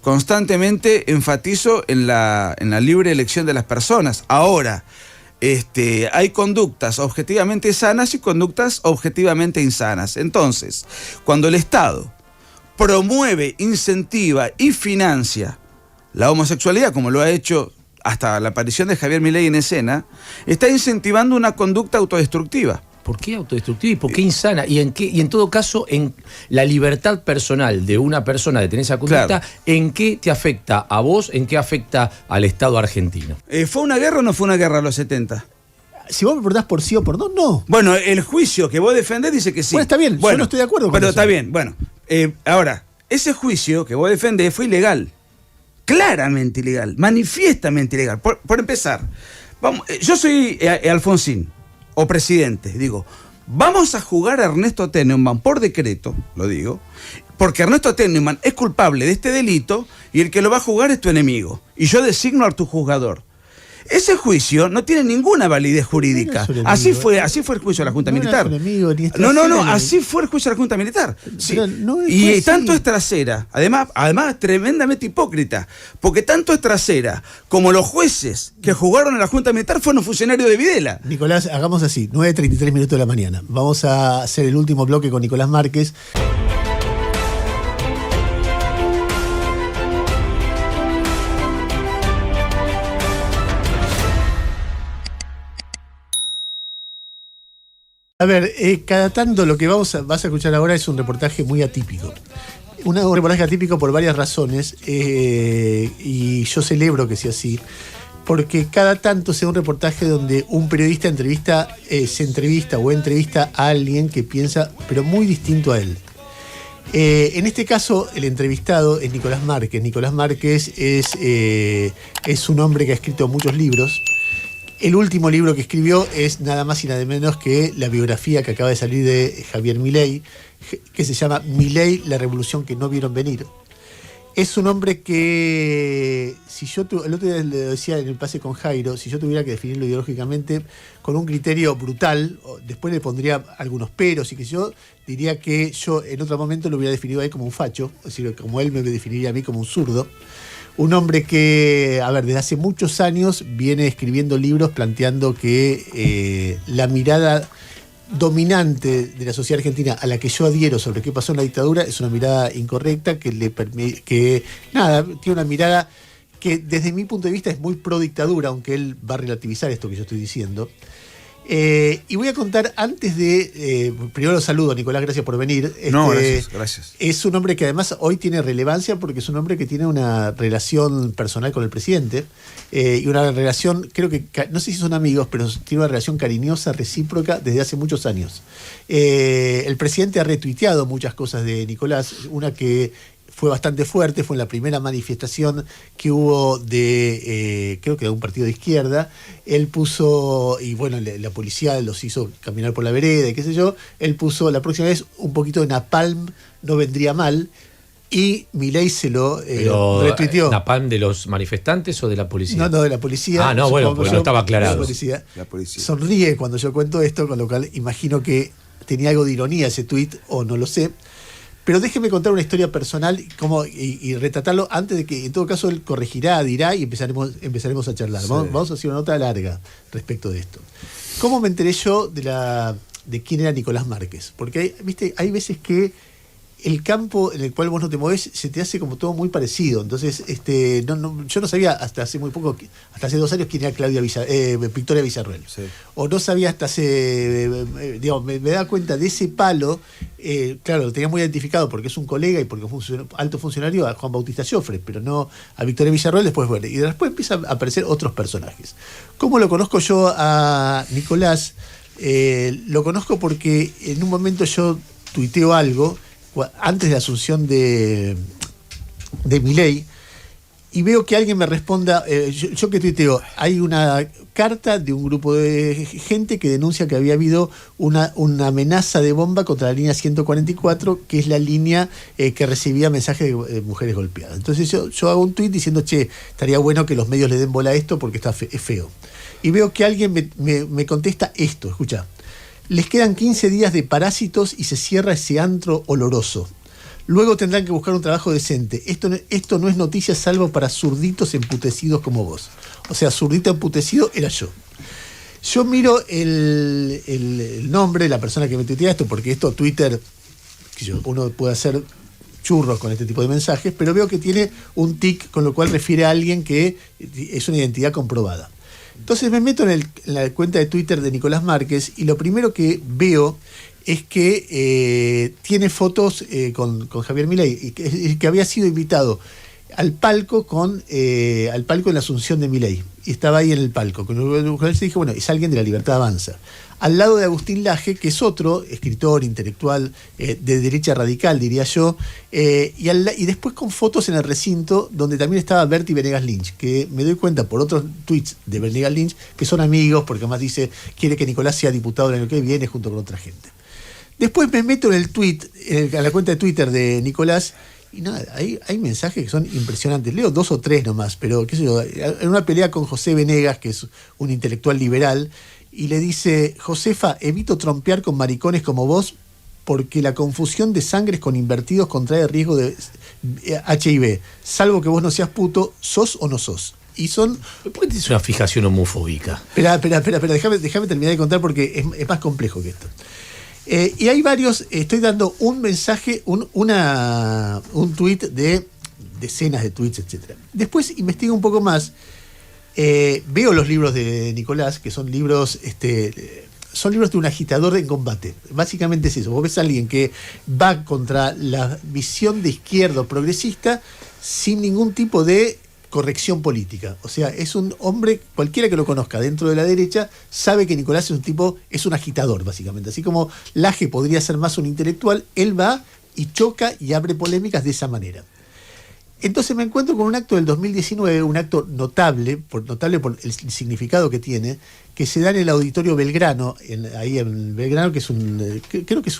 constantemente enfatizo en la libre elección de las personas. Ahora, hay conductas objetivamente sanas y conductas objetivamente insanas. Entonces, cuando el Estado promueve, incentiva y financia la homosexualidad, como lo ha hecho hasta la aparición de Javier Milei en escena, está incentivando una conducta autodestructiva. ¿Por qué autodestructiva y por qué insana? Y en todo caso, en la libertad personal de una persona de tener esa conducta, claro, ¿en qué te afecta a vos? ¿En qué afecta al Estado argentino? ¿Fue una guerra o no fue una guerra a los 70? Si vos me preguntás por sí o por no, no. Bueno, el juicio que vos defendés dice que sí. Bueno, está bien, yo no estoy de acuerdo con pero eso. Está bien, bueno. Ahora, ese juicio que vos defendés fue ilegal. Claramente ilegal, manifiestamente ilegal. Por empezar, yo soy Alfonsín, o presidente, digo, vamos a jugar a Ernesto Tenenbaum por decreto, lo digo, porque Ernesto Tenenbaum es culpable de este delito y el que lo va a jugar es tu enemigo. Y yo designo a tu juzgador. Ese juicio no tiene ninguna validez jurídica. Así fue el juicio de la Junta Militar. No, así fue el juicio de la Junta Militar. Sí. Y tanto es trasera, además tremendamente hipócrita, porque tanto es trasera como los jueces que jugaron en la Junta Militar fueron funcionarios de Videla. Nicolás, hagamos así, 9:33 minutos de la mañana. Vamos a hacer el último bloque con Nicolás Márquez. A ver, cada tanto lo que vas a escuchar ahora es un reportaje muy atípico. Un reportaje atípico por varias razones, y yo celebro que sea así, porque cada tanto sea un reportaje donde un periodista se entrevista a alguien que piensa, pero muy distinto a él. En este caso, el entrevistado es Nicolás Márquez. Nicolás Márquez es un hombre que ha escrito muchos libros. El último libro que escribió es nada más y nada menos que la biografía que acaba de salir de Javier Milei, que se llama Milei, la revolución que no vieron venir. Es un hombre que, el otro día le decía en el pase con Jairo, si yo tuviera que definirlo ideológicamente con un criterio brutal, después le pondría algunos peros y que yo diría que yo en otro momento lo hubiera definido a él como un facho, es decir, como él me definiría a mí como un zurdo. Un hombre que, desde hace muchos años viene escribiendo libros planteando que la mirada dominante de la sociedad argentina a la que yo adhiero sobre qué pasó en la dictadura es una mirada incorrecta tiene una mirada que desde mi punto de vista es muy pro dictadura, aunque él va a relativizar esto que yo estoy diciendo. Y voy a contar antes de... primero lo saludo, Nicolás, gracias por venir. Gracias. Es un hombre que además hoy tiene relevancia porque es un hombre que tiene una relación personal con el presidente, y una relación, creo que, no sé si son amigos, pero tiene una relación cariñosa, recíproca, desde hace muchos años. El presidente ha retuiteado muchas cosas de Nicolás, una que fue bastante fuerte, fue en la primera manifestación que hubo creo que de un partido de izquierda. Él puso, y bueno, la policía los hizo caminar por la vereda y qué sé yo, él puso la próxima vez un poquito de napalm, no vendría mal, y Milei se lo retuiteó. ¿Napalm de los manifestantes o de la policía? No, de la policía. Porque no estaba aclarado. La policía sonríe cuando yo cuento esto, con lo cual imagino que tenía algo de ironía ese tuit, o no lo sé. Pero déjeme contar una historia personal y retratarlo antes de que, en todo caso, él corregirá, dirá y empezaremos a charlar. Sí. Vamos a hacer una nota larga respecto de esto. ¿Cómo me enteré yo de quién era Nicolás Márquez? Porque, hay veces que el campo en el cual vos no te movés se te hace como todo muy parecido. Entonces, yo no sabía hasta hace muy poco, hasta hace 2 años, quién era Victoria Villarroel. Sí. O no sabía hasta hace, me daba cuenta de ese palo. Claro, lo tenía muy identificado porque es un colega y porque es un alto funcionario a Juan Bautista Joffre, pero no a Victoria Villarroel. Después empiezan a aparecer otros personajes. ¿Cómo lo conozco yo a Nicolás? Lo conozco porque en un momento yo tuiteo algo antes de la asunción de Milei, y veo que alguien me responda, yo que tuiteo, hay una carta de un grupo de gente que denuncia que había habido una amenaza de bomba contra la línea 144, que es la línea que recibía mensajes de mujeres golpeadas. Entonces yo hago un tuit diciendo, estaría bueno que los medios le den bola a esto porque es feo. Y veo que alguien me contesta esto, escucha. Les quedan 15 días de Parásitos y se cierra ese antro oloroso. Luego tendrán que buscar un trabajo decente. Esto no es noticia salvo para zurditos emputecidos como vos. O sea, zurdito emputecido era yo. Yo miro el nombre de la persona que me tuitea esto, porque esto Twitter, uno puede hacer churros con este tipo de mensajes, pero veo que tiene un tic, con lo cual refiere a alguien que es una identidad comprobada. Entonces me meto en la cuenta de Twitter de Nicolás Márquez y lo primero que veo es que tiene fotos con Javier Milei, y que había sido invitado al palco en la asunción de Milei. Y estaba ahí en el palco. Con lo cual se dijo, bueno, es alguien de La Libertad Avanza. Al lado de Agustín Laje, que es otro escritor, intelectual, de derecha radical, diría yo, y después con fotos en el recinto donde también estaba Bertie Venegas Lynch, que me doy cuenta por otros tweets de Venegas Lynch que son amigos, porque además dice, quiere que Nicolás sea diputado el año que viene junto con otra gente. Después me meto en el tweet, a la cuenta de Twitter de Nicolás, y nada, hay mensajes que son impresionantes. Leo 2 o 3 nomás, pero qué sé yo, en una pelea con José Venegas, que es un intelectual liberal, y le dice, Josefa, evito trompear con maricones como vos porque la confusión de sangres con invertidos contrae riesgo de HIV. Salvo que vos no seas puto, ¿sos o no sos? Y son... ¿Por qué tienes una fijación homofóbica? Espera, déjame terminar de contar porque es más complejo que esto. Y hay varios, estoy dando un mensaje, un tweet de decenas de tweets, etc. Después investigo un poco más, veo los libros de Nicolás, que son libros de un agitador en combate. Básicamente es eso, vos ves a alguien que va contra la visión de izquierdo progresista sin ningún tipo de corrección política. O sea, es un hombre, cualquiera que lo conozca dentro de la derecha, sabe que Nicolás es un agitador, básicamente. Así como Laje podría ser más un intelectual, él va y choca y abre polémicas de esa manera. Entonces me encuentro con un acto del 2019, un acto notable por el significado que tiene, que se da en el Auditorio Belgrano, ahí en Belgrano, que es creo que es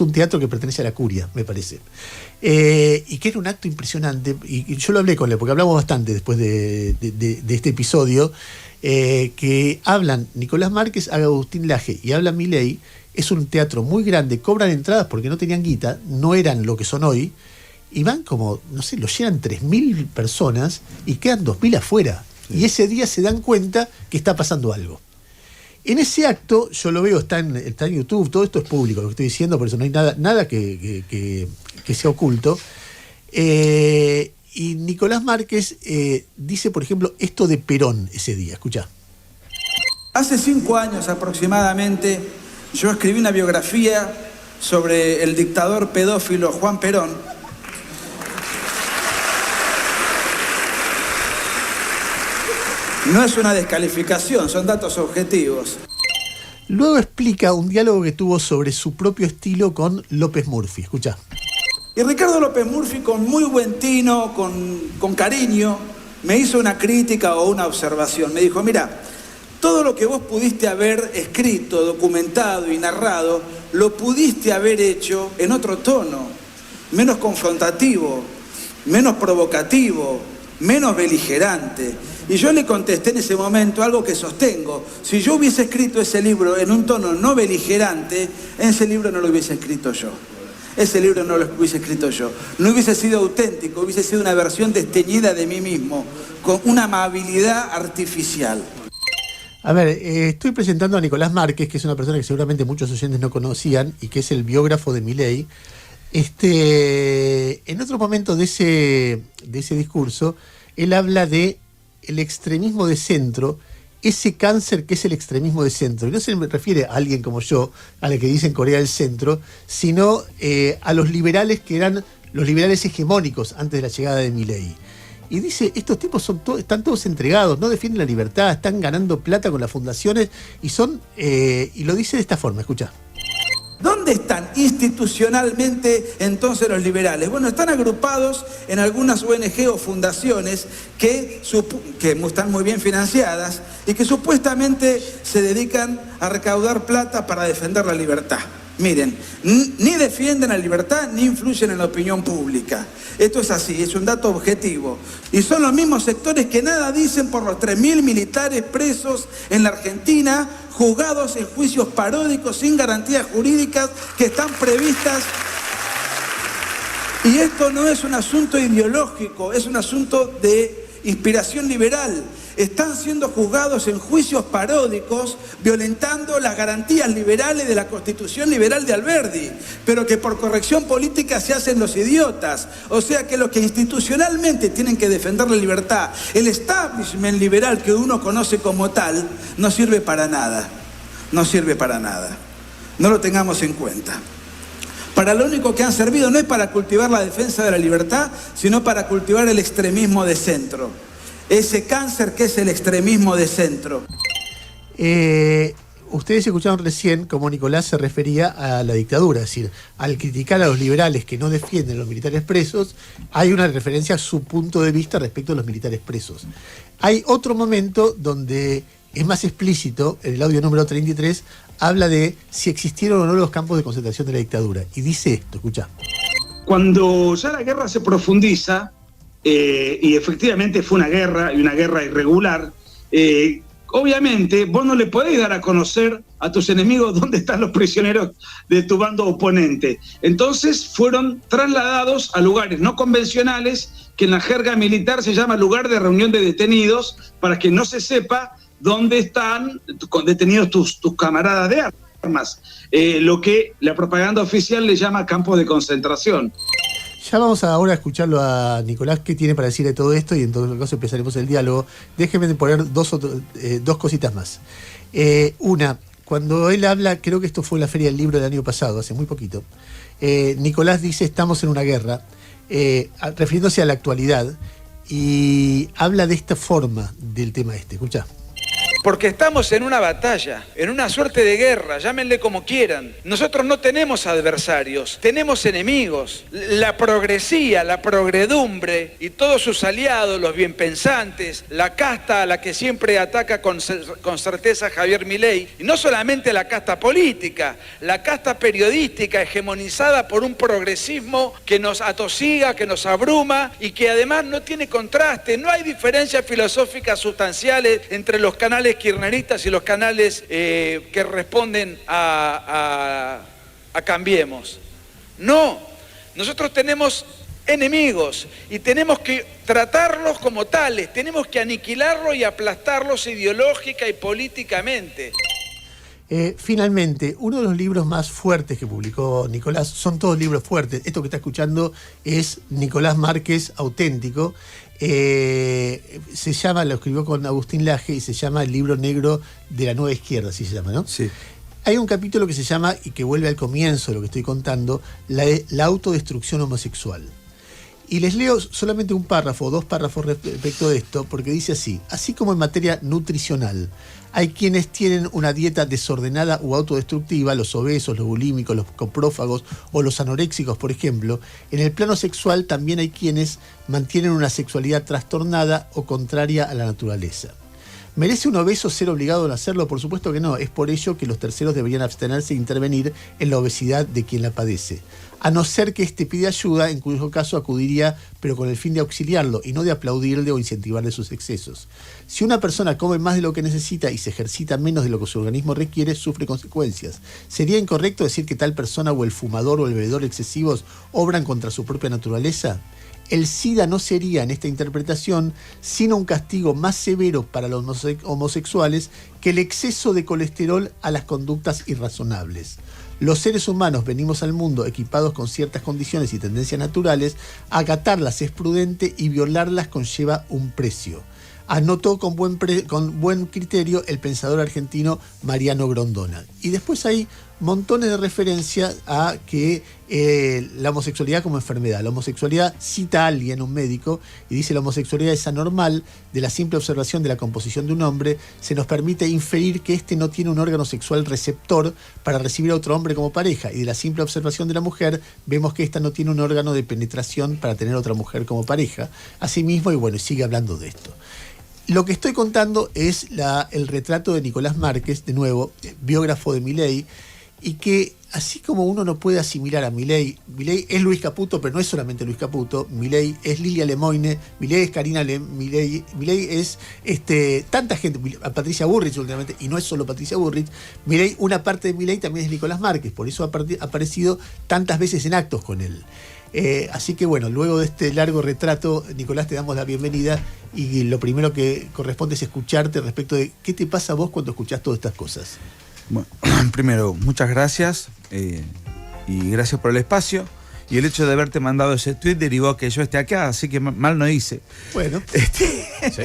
un teatro que pertenece a la Curia, me parece. Y que era un acto impresionante, y yo lo hablé con él, porque hablamos bastante después de este episodio, que hablan Nicolás Márquez, Agustín Laje y habla Milei. Es un teatro muy grande, cobran entradas porque no tenían guita, no eran lo que son hoy, y van como, no sé, lo llenan 3.000 personas y quedan 2.000 afuera. Sí. Y ese día se dan cuenta que está pasando algo. En ese acto, yo lo veo, está en YouTube, todo esto es público, lo que estoy diciendo, por eso no hay nada que sea oculto. Y Nicolás Márquez dice, por ejemplo, esto de Perón ese día. Escuchá. Hace 5 años aproximadamente, yo escribí una biografía sobre el dictador pedófilo Juan Perón. No es una descalificación, son datos objetivos. Luego explica un diálogo que tuvo sobre su propio estilo con López Murphy. Escuchá. Y Ricardo López Murphy, con muy buen tino, con cariño, me hizo una crítica o una observación. Me dijo, mira, todo lo que vos pudiste haber escrito, documentado y narrado, lo pudiste haber hecho en otro tono, menos confrontativo, menos provocativo, menos beligerante. Y yo le contesté en ese momento algo que sostengo. Si yo hubiese escrito ese libro en un tono no beligerante, ese libro no lo hubiese escrito yo. Ese libro no lo hubiese escrito yo. No hubiese sido auténtico, hubiese sido una versión desteñida de mí mismo, con una amabilidad artificial. A ver, estoy presentando a Nicolás Márquez, que es una persona que seguramente muchos oyentes no conocían y que es el biógrafo de Milei. En otro momento de ese discurso, él habla de el extremismo de centro, ese cáncer que es el extremismo de centro. Y no se refiere a alguien como yo, a la que dicen Corea del Centro, sino a los liberales que eran los liberales hegemónicos antes de la llegada de Milei. Y dice, estos tipos están todos entregados, no defienden la libertad, están ganando plata con las fundaciones y lo dice de esta forma, escuchá. ¿Dónde están institucionalmente entonces los liberales? Bueno, están agrupados en algunas ONG o fundaciones que están muy bien financiadas y que supuestamente se dedican a recaudar plata para defender la libertad. Miren, ni defienden la libertad ni influyen en la opinión pública. Esto es así, es un dato objetivo. Y son los mismos sectores que nada dicen por los 3.000 militares presos en la Argentina, juzgados en juicios paródicos sin garantías jurídicas que están previstas Y esto no es un asunto ideológico, es un asunto de inspiración liberal. Están siendo juzgados en juicios paródicos, violentando las garantías liberales de la Constitución liberal de Alberdi, pero que por corrección política se hacen los idiotas. O sea que los que institucionalmente tienen que defender la libertad, el establishment liberal que uno conoce como tal, no sirve para nada. No sirve para nada. No lo tengamos en cuenta. Para lo único que han servido no es para cultivar la defensa de la libertad, sino para cultivar el extremismo de centro. Ese cáncer que es el extremismo de centro. Ustedes escucharon recién cómo Nicolás se refería a la dictadura, es decir, al criticar a los liberales que no defienden a los militares presos, hay una referencia a su punto de vista respecto a los militares presos. Hay otro momento donde es más explícito, en el audio número 33, habla de si existieron o no los campos de concentración de la dictadura. Y dice esto, escuchá. Cuando ya la guerra se profundiza, y efectivamente fue una guerra, y una guerra irregular, obviamente vos no le podés dar a conocer a tus enemigos dónde están los prisioneros de tu bando oponente. Entonces fueron trasladados a lugares no convencionales, que en la jerga militar se llama lugar de reunión de detenidos, para que no se sepa dónde están detenidos tus camaradas de armas, lo que la propaganda oficial le llama campos de concentración. Ya vamos ahora a escucharlo a Nicolás, qué tiene para decir de todo esto, y en todo caso empezaremos el diálogo. Déjenme poner dos cositas más. Una, cuando él habla, creo que esto fue en la Feria del Libro del año pasado, hace muy poquito, Nicolás dice estamos en una guerra, refiriéndose a la actualidad, y habla de esta forma del tema este. Escuchá. Porque estamos en una batalla, en una suerte de guerra, llámenle como quieran. Nosotros no tenemos adversarios, tenemos enemigos. La progresía, la progredumbre y todos sus aliados, los bienpensantes, la casta a la que siempre ataca con certeza Javier Milei, y no solamente la casta política, la casta periodística hegemonizada por un progresismo que nos atosiga, que nos abruma y que además no tiene contraste. No hay diferencias filosóficas sustanciales entre los canales kirchneristas y los canales que responden a Cambiemos. No, nosotros tenemos enemigos y tenemos que tratarlos como tales, tenemos que aniquilarlos y aplastarlos ideológica y políticamente. Finalmente, uno de los libros más fuertes que publicó Nicolás, son todos libros fuertes, esto que está escuchando es Nicolás Márquez auténtico, se llama, lo escribió con Agustín Laje y se llama El libro negro de la nueva izquierda, así se llama, ¿no? Sí. Hay un capítulo que se llama, y que vuelve al comienzo de lo que estoy contando, la autodestrucción homosexual. Y les leo solamente un párrafo o dos párrafos respecto de esto, porque dice así como en materia nutricional, hay quienes tienen una dieta desordenada o autodestructiva, los obesos, los bulímicos, los coprófagos o los anoréxicos, por ejemplo. En el plano sexual también hay quienes mantienen una sexualidad trastornada o contraria a la naturaleza. ¿Merece un obeso ser obligado a hacerlo? Por supuesto que no. Es por ello que los terceros deberían abstenerse de intervenir en la obesidad de quien la padece. A no ser que éste pide ayuda, en cuyo caso acudiría, pero con el fin de auxiliarlo y no de aplaudirle o incentivarle sus excesos. Si una persona come más de lo que necesita y se ejercita menos de lo que su organismo requiere, sufre consecuencias. ¿Sería incorrecto decir que tal persona o el fumador o el bebedor excesivos obran contra su propia naturaleza? El SIDA no sería, en esta interpretación, sino un castigo más severo para los homosexuales que el exceso de colesterol a las conductas irrazonables. Los seres humanos venimos al mundo equipados con ciertas condiciones y tendencias naturales, acatarlas es prudente y violarlas conlleva un precio. Anotó con buen criterio el pensador argentino Mariano Grondona. Y después hay montones de referencias a que la homosexualidad como enfermedad. La homosexualidad, cita a alguien, un médico, y dice: la homosexualidad es anormal, de la simple observación de la composición de un hombre, se nos permite inferir que éste no tiene un órgano sexual receptor para recibir a otro hombre como pareja, y de la simple observación de la mujer, vemos que ésta no tiene un órgano de penetración para tener a otra mujer como pareja. Asimismo, y bueno, sigue hablando de esto. Lo que estoy contando es el retrato de Nicolás Márquez, de nuevo, biógrafo de Milei, y que así como uno no puede asimilar a Milei es Luis Caputo, pero no es solamente Luis Caputo, Milei es Lilia Lemoine, Milei es Karina Milei es tanta gente, a Patricia Bullrich últimamente, y no es solo Patricia Bullrich, Milei, una parte de Milei también es Nicolás Márquez, por eso ha aparecido tantas veces en actos con él. Así que bueno, luego de este largo retrato, Nicolás, te damos la bienvenida y lo primero que corresponde es escucharte respecto de qué te pasa a vos cuando escuchás todas estas cosas. Bueno, primero, muchas gracias y gracias por el espacio. Y el hecho de haberte mandado ese tweet derivó a que yo esté acá, así que mal no hice. Bueno.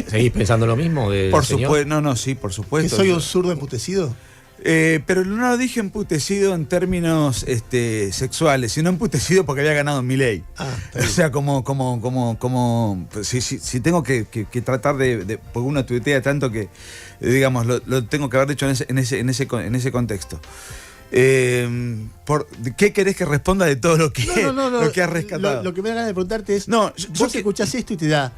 ¿Seguís pensando lo mismo? Por supuesto, no, sí, por supuesto. ¿Que soy un zurdo emputecido? Pero no lo dije emputecido en términos sexuales, sino emputecido porque había ganado Milei. O sea, si tengo que tratar porque uno tuitea tanto que, digamos, lo tengo que haber dicho en ese contexto. ¿Qué querés que responda de todo lo que has rescatado? Lo que me da ganas de preguntarte es, vos que escuchás esto y te da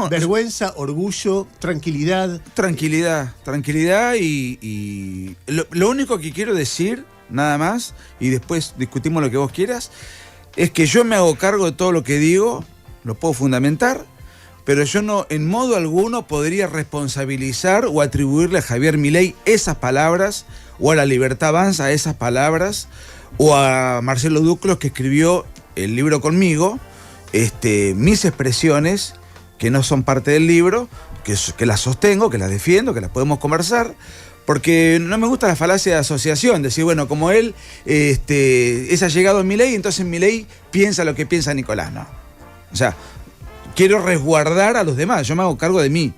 vergüenza, orgullo, tranquilidad. Tranquilidad y lo único que quiero decir, nada más, y después discutimos lo que vos quieras, es que yo me hago cargo de todo lo que digo, lo puedo fundamentar, pero yo no, en modo alguno, podría responsabilizar o atribuirle a Javier Milei esas palabras, o a la Libertad Avanza esas palabras, o a Marcelo Duclos, que escribió el libro conmigo, mis expresiones, que no son parte del libro, que las sostengo, que las defiendo, que las podemos conversar, porque no me gusta la falacia de asociación, decir, bueno, como él es allegado a Milei, entonces Milei piensa lo que piensa Nicolás, no. O sea, quiero resguardar a los demás, yo me hago cargo de mí.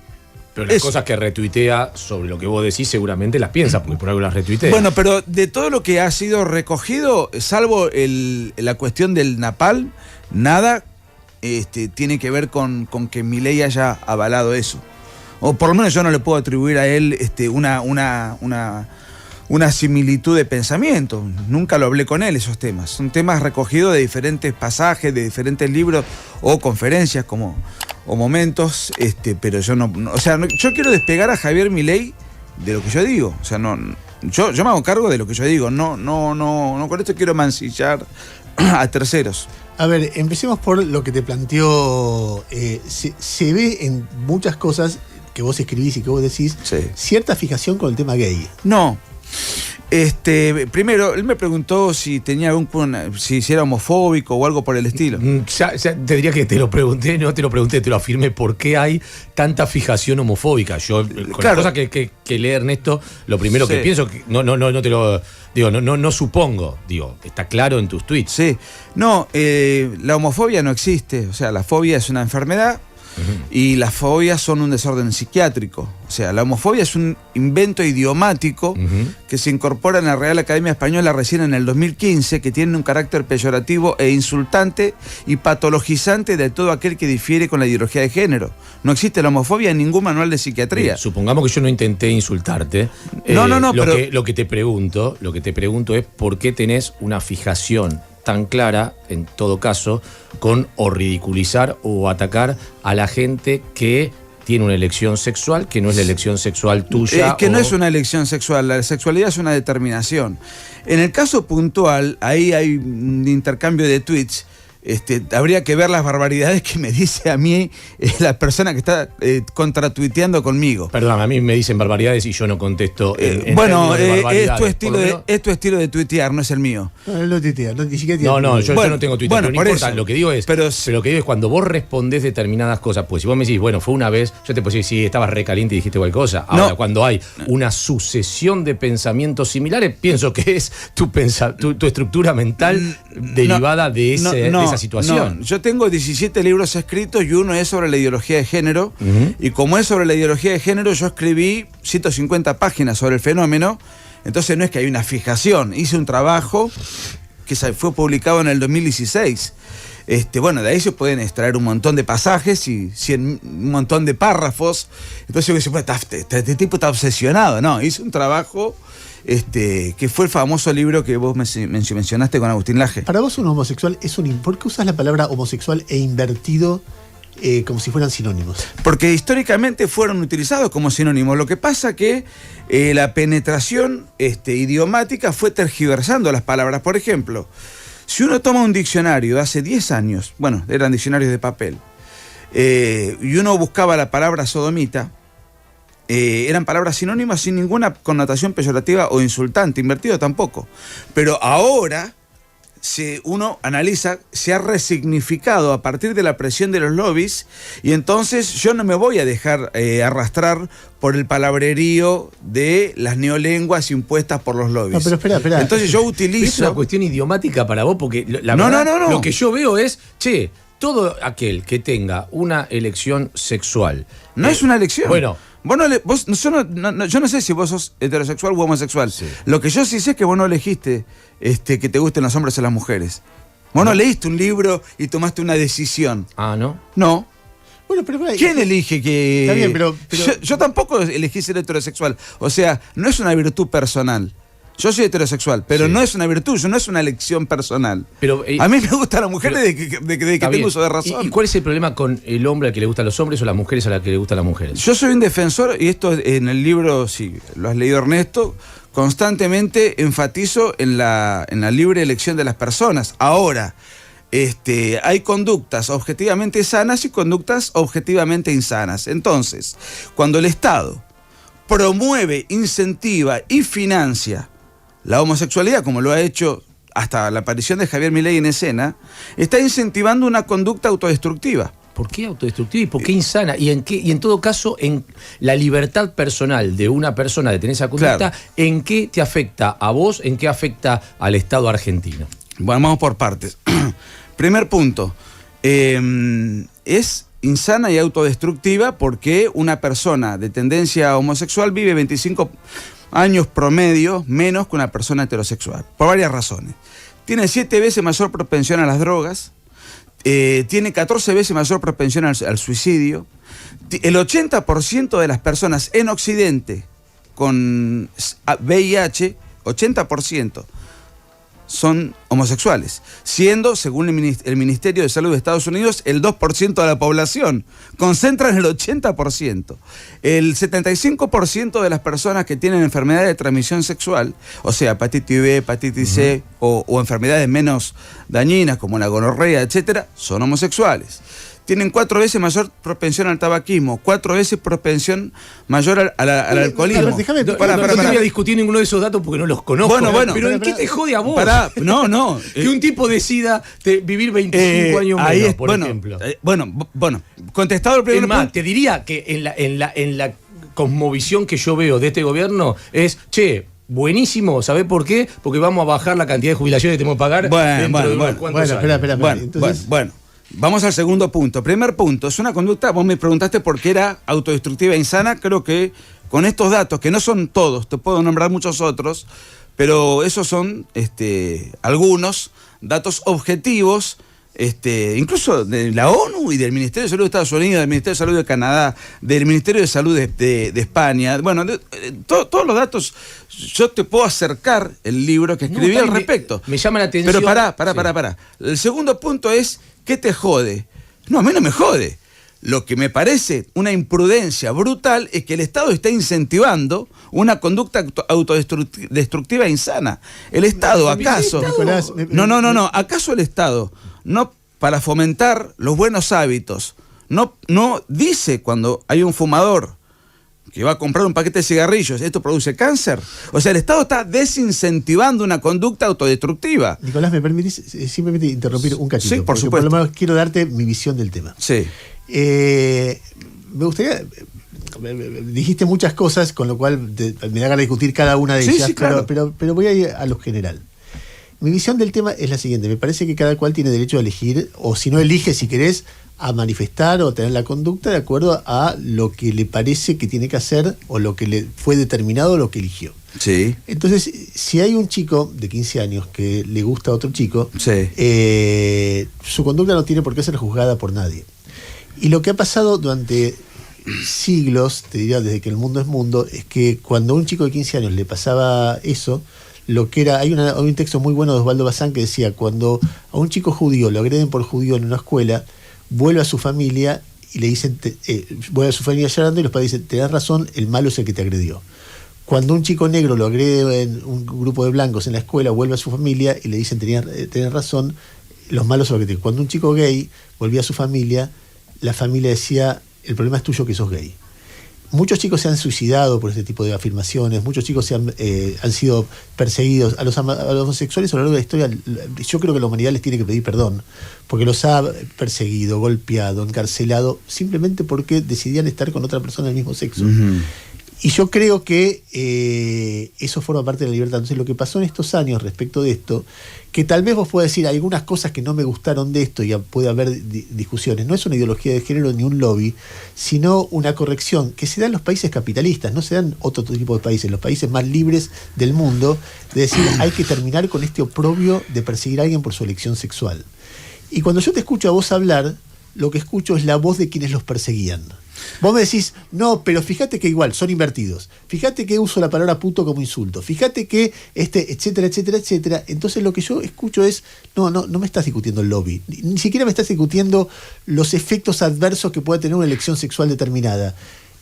Pero las cosas que retuitea sobre lo que vos decís seguramente las piensa, porque por algo las retuitea. Bueno, pero de todo lo que ha sido recogido, salvo la cuestión del Napalm, nada tiene que ver con que Milei haya avalado eso. O por lo menos yo no le puedo atribuir a él una similitud de pensamiento. Nunca lo hablé con él esos temas. Son temas recogidos de diferentes pasajes, de diferentes libros o conferencias o momentos, pero yo yo quiero despegar a Javier Milei de lo que yo digo. O sea, yo me hago cargo de lo que yo digo. No con esto quiero mancillar a terceros. A ver, empecemos por lo que te planteó. Se ve en muchas cosas que vos escribís y que vos decís, sí, cierta fijación con el tema gay. No. Primero, él me preguntó si tenía si era homofóbico o algo por el estilo. Ya te diría que te lo pregunté, te lo afirmé, ¿por qué hay tanta fijación homofóbica? Yo, con las cosas que lee Ernesto, lo primero que pienso, no te lo digo, no supongo, está claro en tus tweets. Sí, no, la homofobia no existe, o sea, la fobia es una enfermedad. Y las fobias son un desorden psiquiátrico. O sea, la homofobia es un invento idiomático que se incorpora en la Real Academia Española recién en el 2015, que tiene un carácter peyorativo e insultante y patologizante de todo aquel que difiere con la ideología de género. No existe la homofobia en ningún manual de psiquiatría. Supongamos que yo no intenté insultarte. Lo que te pregunto es ¿por qué tenés una fijación tan clara, en todo caso, con o ridiculizar o atacar a la gente que tiene una elección sexual que no es la elección sexual tuya? Es que no es una elección sexual, la sexualidad es una determinación. En el caso puntual, ahí hay un intercambio de tweets. Habría que ver las barbaridades que me dice a mí la persona que está contratuiteando conmigo. Perdón, a mí me dicen barbaridades y yo no contesto. Bueno, es tu estilo de tuitear, no es el mío. No, él no tuitea, ni siquiera tiene. Yo no tengo Twitter, bueno, pero no importa. Lo que digo es, pero lo que digo es cuando vos respondés determinadas cosas, pues si vos me decís, bueno, fue una vez, yo te puedo decir, sí, estabas recaliente y dijiste cualquier cosa. Ahora, cuando hay una sucesión de pensamientos similares, pienso que es tu estructura mental derivada de esa situación. Yo tengo 17 libros escritos y uno es sobre la ideología de género. Y como es sobre la ideología de género, yo escribí 150 páginas sobre el fenómeno. Entonces no es que hay una fijación. Hice un trabajo que fue publicado en el 2016. Bueno, de ahí se pueden extraer un montón de pasajes y un montón de párrafos. Entonces yo decía, este tipo está obsesionado. No, hice un trabajo que fue el famoso libro que vos mencionaste con Agustín Laje. Para vos un homosexual es ¿por qué usas la palabra homosexual e invertido como si fueran sinónimos? Porque históricamente fueron utilizados como sinónimos. Lo que pasa que la penetración idiomática fue tergiversando las palabras. Por ejemplo, si uno toma un diccionario de hace 10 años, bueno, eran diccionarios de papel, y uno buscaba la palabra sodomita, eran palabras sinónimas sin ninguna connotación peyorativa o insultante, invertido tampoco. Pero ahora uno analiza, se ha resignificado a partir de la presión de los lobbies, y entonces yo no me voy a dejar arrastrar por el palabrerío de las neolenguas impuestas por los lobbies. No, pero espera. Entonces yo utilizo... Es una cuestión idiomática para vos, porque la No. lo que yo veo es, todo aquel que tenga una elección sexual... No es una elección. Bueno... yo no sé si vos sos heterosexual u homosexual. Sí. Lo que yo sí sé es que vos no elegiste que te gusten los hombres o las mujeres. Vos no leíste un libro y tomaste una decisión. Ah, ¿no? No. Bueno, pero ¿quién elige que...? Está bien, pero... Yo tampoco elegí ser heterosexual. O sea, no es una virtud personal. Yo soy heterosexual, pero no es una virtud, no es una elección personal. Pero, a mí me gustan las mujeres de que tengo uso de razón. ¿Y cuál es el problema con el hombre al que le gustan los hombres o las mujeres a las que le gustan las mujeres? Yo soy un defensor, y esto en el libro, si lo has leído, Ernesto, constantemente enfatizo en la libre elección de las personas. Ahora, hay conductas objetivamente sanas y conductas objetivamente insanas. Entonces, cuando el Estado promueve, incentiva y financia la homosexualidad, como lo ha hecho hasta la aparición de Javier Milei en escena, está incentivando una conducta autodestructiva. ¿Por qué autodestructiva y por qué insana? Y en todo caso, en la libertad personal de una persona de tener esa conducta, claro, ¿en qué te afecta a vos? ¿En qué afecta al Estado argentino? Bueno, vamos por partes. Primer punto. Es insana y autodestructiva porque una persona de tendencia homosexual vive 25 años promedio menos que una persona heterosexual, por varias razones. Tiene 7 veces mayor propensión a las drogas, tiene 14 veces mayor propensión al suicidio. El 80% de las personas en Occidente con VIH, 80%, son homosexuales, siendo, según el Ministerio de Salud de Estados Unidos, el 2% de la población. Concentran el 80%. El 75% de las personas que tienen enfermedades de transmisión sexual, o sea, hepatitis B, hepatitis C, o enfermedades menos dañinas como la gonorrea, etcétera, son homosexuales. Tienen 4 veces mayor propensión al tabaquismo, 4 veces propensión mayor al alcoholismo. No te voy a discutir ninguno de esos datos porque no los conozco. Bueno, pero ¿en qué te jode a vos? No. Que un tipo decida vivir 25 años menos, por ejemplo. Bueno, contestado el primer punto. Te diría que en la cosmovisión que yo veo de este gobierno es, buenísimo, ¿sabés por qué? Porque vamos a bajar la cantidad de jubilaciones que tenemos que pagar dentro de unos cuantos años. Bueno. Vamos al segundo punto. Primer punto, es una conducta, vos me preguntaste por qué era autodestructiva e insana. Creo que con estos datos, que no son todos, te puedo nombrar muchos otros, pero esos son algunos datos objetivos, incluso de la ONU y del Ministerio de Salud de Estados Unidos, del Ministerio de Salud de Canadá, del Ministerio de Salud de España. Bueno, todos los datos, yo te puedo acercar el libro que escribí al respecto. Me llama la atención. Pero pará. El segundo punto es, ¿qué te jode? No, a mí no me jode. Lo que me parece una imprudencia brutal es que el Estado está incentivando una conducta autodestructiva e insana. El Estado, ¿acaso? No. ¿Acaso el Estado, no para fomentar los buenos hábitos, no dice cuando hay un fumador que va a comprar un paquete de cigarrillos, esto produce cáncer? O sea, el Estado está desincentivando una conducta autodestructiva. Nicolás, ¿me permitís simplemente interrumpir un cachito? Sí, por supuesto. Por lo menos quiero darte mi visión del tema. Sí. Me gustaría... Dijiste muchas cosas, con lo cual me da ganas de discutir cada una de ellas, sí, claro. pero voy a ir a lo general. Mi visión del tema es la siguiente: me parece que cada cual tiene derecho a elegir, o si no elige, si querés, a manifestar o tener la conducta de acuerdo a lo que le parece que tiene que hacer o lo que le fue determinado o lo que eligió. Sí. Entonces, si hay un chico de 15 años que le gusta a otro chico, su conducta no tiene por qué ser juzgada por nadie. Y lo que ha pasado durante siglos, te diría desde que el mundo es mundo, es que cuando a un chico de 15 años le pasaba eso, lo que era, hay un texto muy bueno de Osvaldo Bazán que decía: cuando a un chico judío lo agreden por judío en una escuela, vuelve a su familia y le dicen, vuelve a su familia llorando, y los padres dicen: tenés razón, el malo es el que te agredió. Cuando un chico negro lo agrede en un grupo de blancos en la escuela, vuelve a su familia y le dicen: tenés razón, los malos son los que te... Cuando un chico gay volvía a su familia, la familia decía: el problema es tuyo que sos gay. muchos chicos se han suicidado por este tipo de afirmaciones, muchos chicos han sido perseguidos. A los homosexuales a lo largo de la historia, yo creo que la humanidad les tiene que pedir perdón, porque los ha perseguido, golpeado, encarcelado, simplemente porque decidían estar con otra persona del mismo sexo. Uh-huh. Y yo creo que eso forma parte de la libertad. Entonces, lo que pasó en estos años respecto de esto, que tal vez vos podés decir, hay algunas cosas que no me gustaron de esto, y puede haber discusiones, no es una ideología de género ni un lobby, sino una corrección que se da en los países capitalistas, no se da en otro tipo de países, los países más libres del mundo, de decir, hay que terminar con este oprobio de perseguir a alguien por su elección sexual. Y cuando yo te escucho a vos hablar, lo que escucho es la voz de quienes los perseguían. Vos me decís, no, pero fíjate que igual, son invertidos. Fíjate que uso la palabra puto como insulto. Fíjate que, etcétera, etcétera, etcétera. Entonces lo que yo escucho es, no me estás discutiendo el lobby. Ni siquiera me estás discutiendo los efectos adversos que puede tener una elección sexual determinada.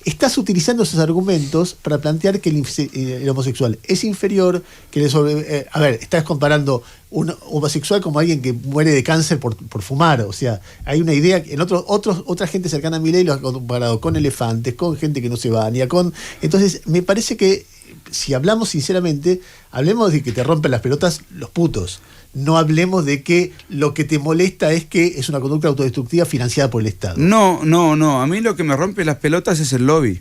Estás utilizando esos argumentos para plantear que el homosexual es inferior, que estás comparando un homosexual como alguien que muere de cáncer por fumar. O sea, hay una idea, en otra gente cercana a Milei lo ha comparado con elefantes, con gente que no se baña, entonces me parece que si hablamos sinceramente, hablemos de que te rompen las pelotas los putos. No hablemos de que lo que te molesta es que es una conducta autodestructiva financiada por el Estado. No. A mí lo que me rompe las pelotas es el lobby,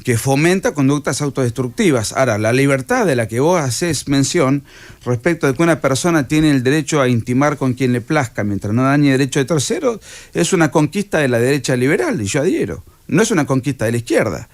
que fomenta conductas autodestructivas. Ahora, la libertad de la que vos haces mención respecto de que una persona tiene el derecho a intimar con quien le plazca mientras no dañe derecho de terceros, es una conquista de la derecha liberal, y yo adhiero. No es una conquista de la izquierda.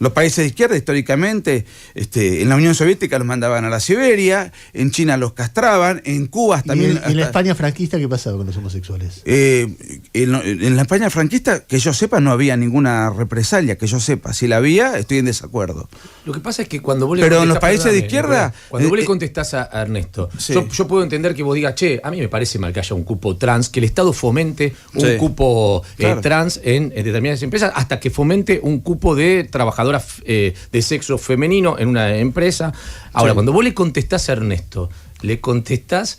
Los países de izquierda históricamente, en la Unión Soviética los mandaban a la Siberia, en China los castraban, en Cuba también. ¿Y en la España franquista qué pasaba con los homosexuales? En la España franquista, que yo sepa, no había ninguna represalia, que yo sepa. Si la había, estoy en desacuerdo. Lo que pasa es que cuando vos le Pero en los países de izquierda... Cuando vos le contestás a Ernesto, sí. yo puedo entender que vos digas, a mí me parece mal que haya un cupo trans, que el Estado fomente un cupo trans en determinadas empresas, hasta que fomente un cupo de trabajadoras de sexo femenino en una empresa. Ahora, cuando vos le contestás a Ernesto, le contestás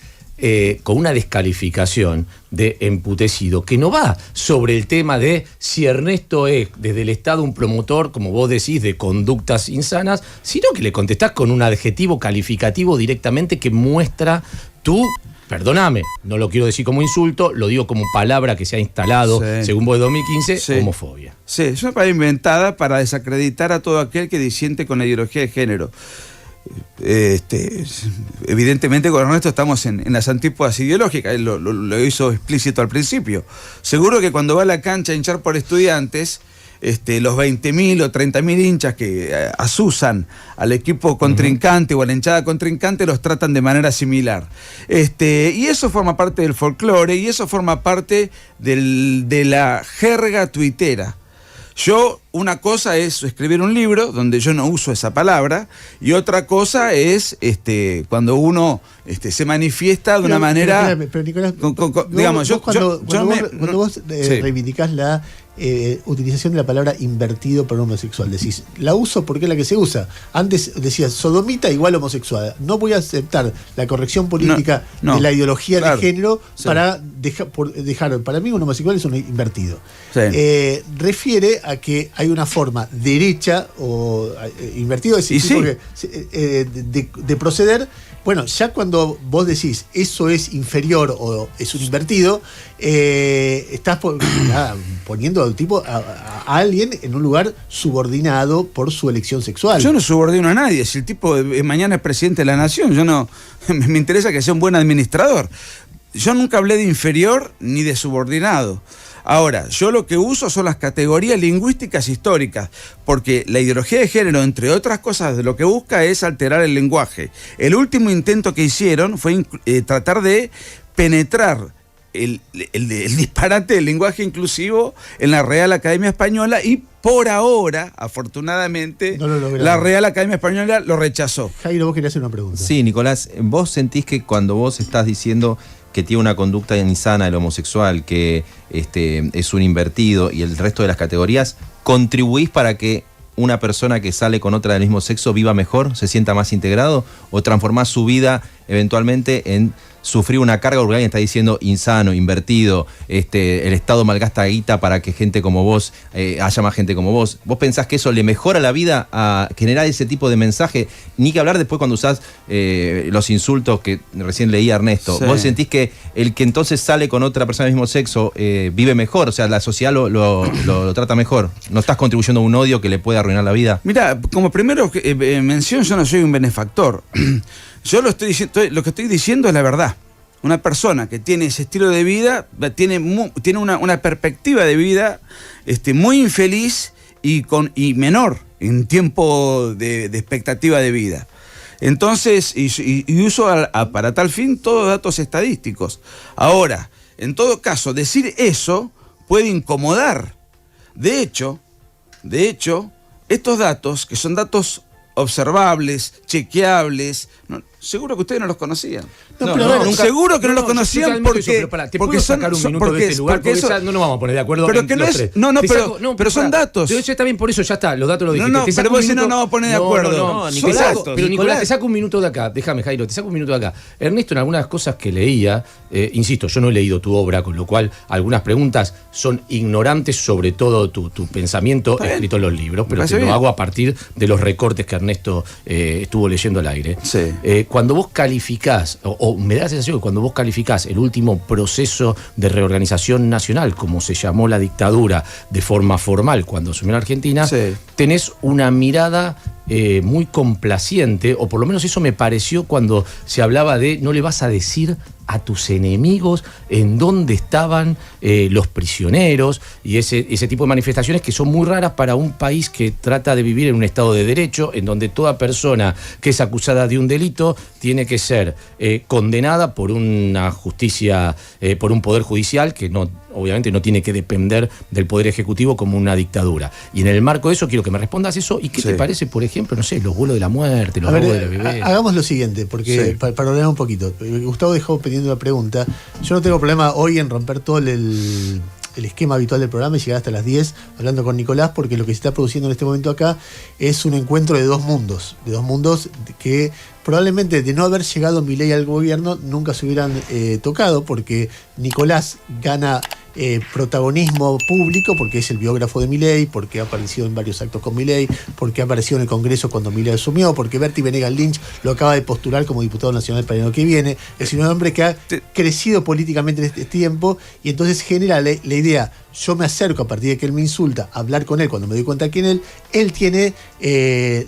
con una descalificación de emputecido, que no va sobre el tema de si Ernesto es desde el Estado un promotor, como vos decís, de conductas insanas, sino que le contestás con un adjetivo calificativo directamente que muestra perdóname, no lo quiero decir como insulto, lo digo como palabra que se ha instalado, según vos de 2015, homofobia. Sí, es una palabra inventada para desacreditar a todo aquel que disiente con la ideología de género. Evidentemente con Ernesto estamos en las antípodas ideológicas, él lo hizo explícito al principio. Seguro que cuando va a la cancha a hinchar por estudiantes, los 20.000 o 30.000 hinchas que asusan al equipo contrincante o a la hinchada contrincante los tratan de manera similar. Y eso forma parte del folclore, y eso forma parte de la jerga tuitera. Una cosa es escribir un libro donde yo no uso esa palabra, y otra cosa es cuando uno se manifiesta de una manera. Pero Nicolás, cuando vos reivindicás la utilización de la palabra invertido para un homosexual, decís, la uso porque es la que se usa. Antes decías sodomita igual homosexual. No voy a aceptar la corrección política de la ideología de género para dejar. Para mí un homosexual es un invertido. Refiere a que hay una forma derecha o invertido de proceder. Bueno, ya cuando vos decís eso es inferior o es un invertido, estás poniendo al tipo a alguien en un lugar subordinado por su elección sexual. Yo no subordino a nadie. Si el tipo mañana es presidente de la nación, me interesa que sea un buen administrador. Yo nunca hablé de inferior ni de subordinado. Ahora, yo lo que uso son las categorías lingüísticas históricas, porque la ideología de género, entre otras cosas, lo que busca es alterar el lenguaje. El último intento que hicieron fue tratar de penetrar el disparate del lenguaje inclusivo en la Real Academia Española, y por ahora, afortunadamente, la Real Academia Española lo rechazó. Jairo, vos querías hacer una pregunta. Sí, Nicolás, ¿vos sentís que cuando vos estás diciendo que tiene una conducta insana el homosexual, que es un invertido y el resto de las categorías, contribuís para que una persona que sale con otra del mismo sexo viva mejor, se sienta más integrado, o transformás su vida eventualmente en sufrir una carga urbana y está diciendo insano, invertido, el Estado malgasta guita para que gente como vos, haya más gente como vos. ¿Vos pensás que eso le mejora la vida a generar ese tipo de mensaje? Ni que hablar después cuando usás los insultos que recién leía Ernesto. Sí. ¿Vos sentís que el que entonces sale con otra persona del mismo sexo vive mejor? O sea, la sociedad lo trata mejor. ¿No estás contribuyendo a un odio que le puede arruinar la vida? Mira, como primero mención, yo no soy un benefactor. Yo lo que estoy diciendo es la verdad. Una persona que tiene ese estilo de vida tiene una perspectiva de vida muy infeliz y menor en tiempo de expectativa de vida. Entonces, y uso para tal fin todos datos estadísticos. Ahora, en todo caso, decir eso puede incomodar. De hecho, estos datos, que son datos observables, chequeables, seguro que ustedes no los conocían. Seguro que no los conocían porque son sacar un minuto de este lugar, porque no nos vamos a poner de acuerdo. Pero que no es, pero son datos. Pero está bien, por eso ya está, los datos lo dijiste. Pero vos no nos vamos a poner de acuerdo. Pero Nicolás, te saco un minuto de acá. Déjame, Jairo, te saco un minuto de acá. Ernesto, en algunas cosas que leía, insisto, yo no he leído tu obra, con lo cual algunas preguntas son ignorantes sobre todo tu pensamiento escrito en los libros, pero te lo hago a partir de los recortes que Ernesto estuvo leyendo al aire. Sí. Cuando vos calificás, o me da la sensación que cuando vos calificás el último proceso de reorganización nacional, como se llamó la dictadura de forma formal cuando asumió la Argentina, tenés una mirada muy complaciente, o por lo menos eso me pareció cuando se hablaba de no le vas a decir a tus enemigos en dónde estaban los prisioneros, y ese tipo de manifestaciones que son muy raras para un país que trata de vivir en un estado de derecho, en donde toda persona que es acusada de un delito tiene que ser condenada por una justicia, por un poder judicial que obviamente no tiene que depender del poder ejecutivo como una dictadura. Y en el marco de eso quiero que me respondas eso. ¿Y qué te parece, por ejemplo, no sé, los vuelos de la muerte, los robos de la bebé? Hagamos lo siguiente, porque para ordenar un poquito. Gustavo dejó pendiente una pregunta. Yo no tengo problema hoy en romper todo el esquema habitual del programa y llegar hasta las 10 hablando con Nicolás, porque lo que se está produciendo en este momento acá es un encuentro de dos mundos que probablemente de no haber llegado Milei al gobierno nunca se hubieran tocado, porque Nicolás gana protagonismo público porque es el biógrafo de Milei, porque ha aparecido en varios actos con Milei, porque ha aparecido en el Congreso cuando Milei asumió, porque Bertie Venegas Lynch lo acaba de postular como diputado nacional para el año que viene. Es decir, un hombre que ha crecido políticamente en este tiempo, y entonces genera la idea: yo me acerco a partir de que él me insulta a hablar con él cuando me doy cuenta quién él tiene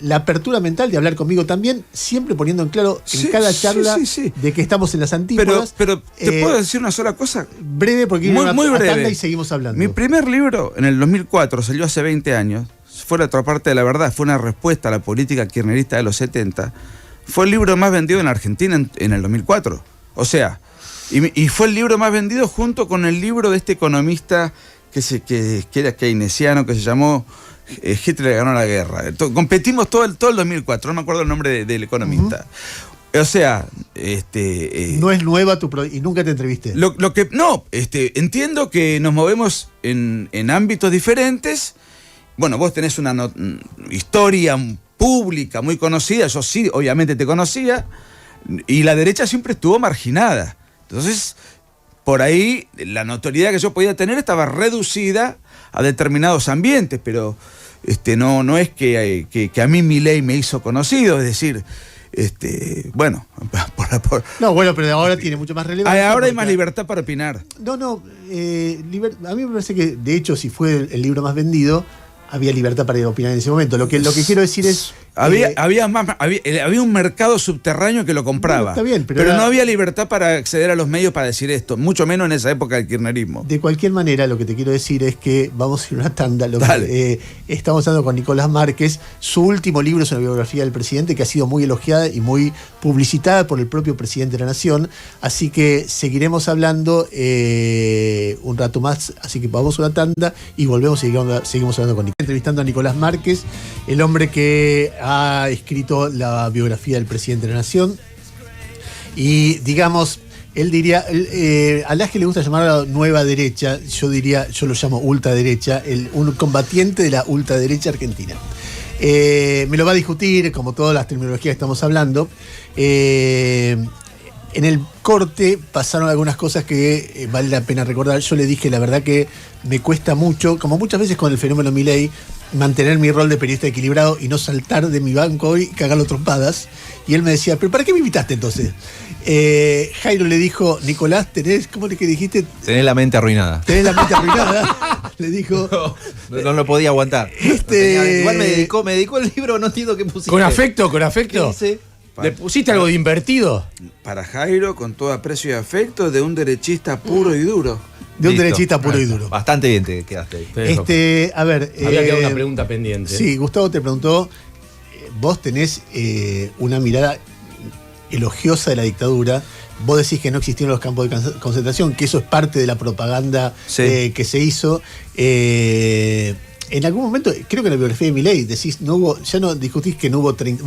la apertura mental de hablar conmigo también, siempre poniendo en claro en cada charla de que estamos en las antípodas. Pero ¿te puedo decir una sola cosa? Breve, porque muy breve. Y seguimos hablando. Mi primer libro, en el 2004, salió hace 20 años, fue La otra parte de la verdad, fue una respuesta a la política kirchnerista de los 70, fue el libro más vendido en Argentina en el 2004. O sea, y fue el libro más vendido junto con el libro de este economista que era keynesiano, que se llamó Hitler ganó la guerra. Competimos todo el 2004, no me acuerdo el nombre del economista. O sea, no es nueva y nunca te entrevisté. Entiendo que nos movemos en ámbitos diferentes. Bueno, vos tenés una historia pública muy conocida, yo sí, obviamente te conocía, y la derecha siempre estuvo marginada. Entonces, por ahí la notoriedad que yo podía tener estaba reducida a determinados ambientes, pero no es que a mí Milei me hizo conocido, es decir, No, bueno, pero ahora tiene mucho más relevancia. Ahora hay más libertad para opinar. A mí me parece que, de hecho, si fue el libro más vendido, había libertad para opinar en ese momento. Lo que quiero decir es... Había un mercado subterráneo que lo compraba. Está bien, pero no había libertad para acceder a los medios para decir esto, mucho menos en esa época del kirchnerismo. De cualquier manera, lo que te quiero decir es que vamos a ir a una tanda. Estamos hablando con Nicolás Márquez. Su último libro es una biografía del presidente que ha sido muy elogiada y muy publicitada por el propio presidente de la Nación. Así que seguiremos hablando un rato más. Así que vamos a una tanda y volvemos y seguimos hablando con Nicolás. Entrevistando a Nicolás Márquez, el hombre que ha escrito la biografía del presidente de la Nación. Y digamos, él diría, a las que le gusta llamar a la nueva derecha, yo lo llamo ultraderecha, un combatiente de la ultraderecha argentina. Me lo va a discutir, como todas las terminologías que estamos hablando. En el corte pasaron algunas cosas que vale la pena recordar. Yo le dije, la verdad que me cuesta mucho, como muchas veces con el fenómeno Milei, mantener mi rol de periodista equilibrado y no saltar de mi banco y cagarlo trompadas. Y él me decía, ¿pero para qué me invitaste entonces? Jairo le dijo, Nicolás, ¿cómo que dijiste? Tenés la mente arruinada. Tenés la mente arruinada. Le dijo. No lo podía aguantar. Igual me dedicó el libro, no entiendo qué pusiste. ¿Con afecto? ¿Qué dice? ¿Le pusiste algo de invertido? Para Jairo, con todo aprecio y afecto, de un derechista puro y duro. De un Listo. derechista puro y duro. Bastante bien te quedaste ahí. A ver. Había quedado una pregunta pendiente. Sí, Gustavo te preguntó, vos tenés una mirada elogiosa de la dictadura. Vos decís que no existieron los campos de concentración, que eso es parte de la propaganda que se hizo. En algún momento, creo que en la biografía de Milei decís, ya no discutís que no hubo 30.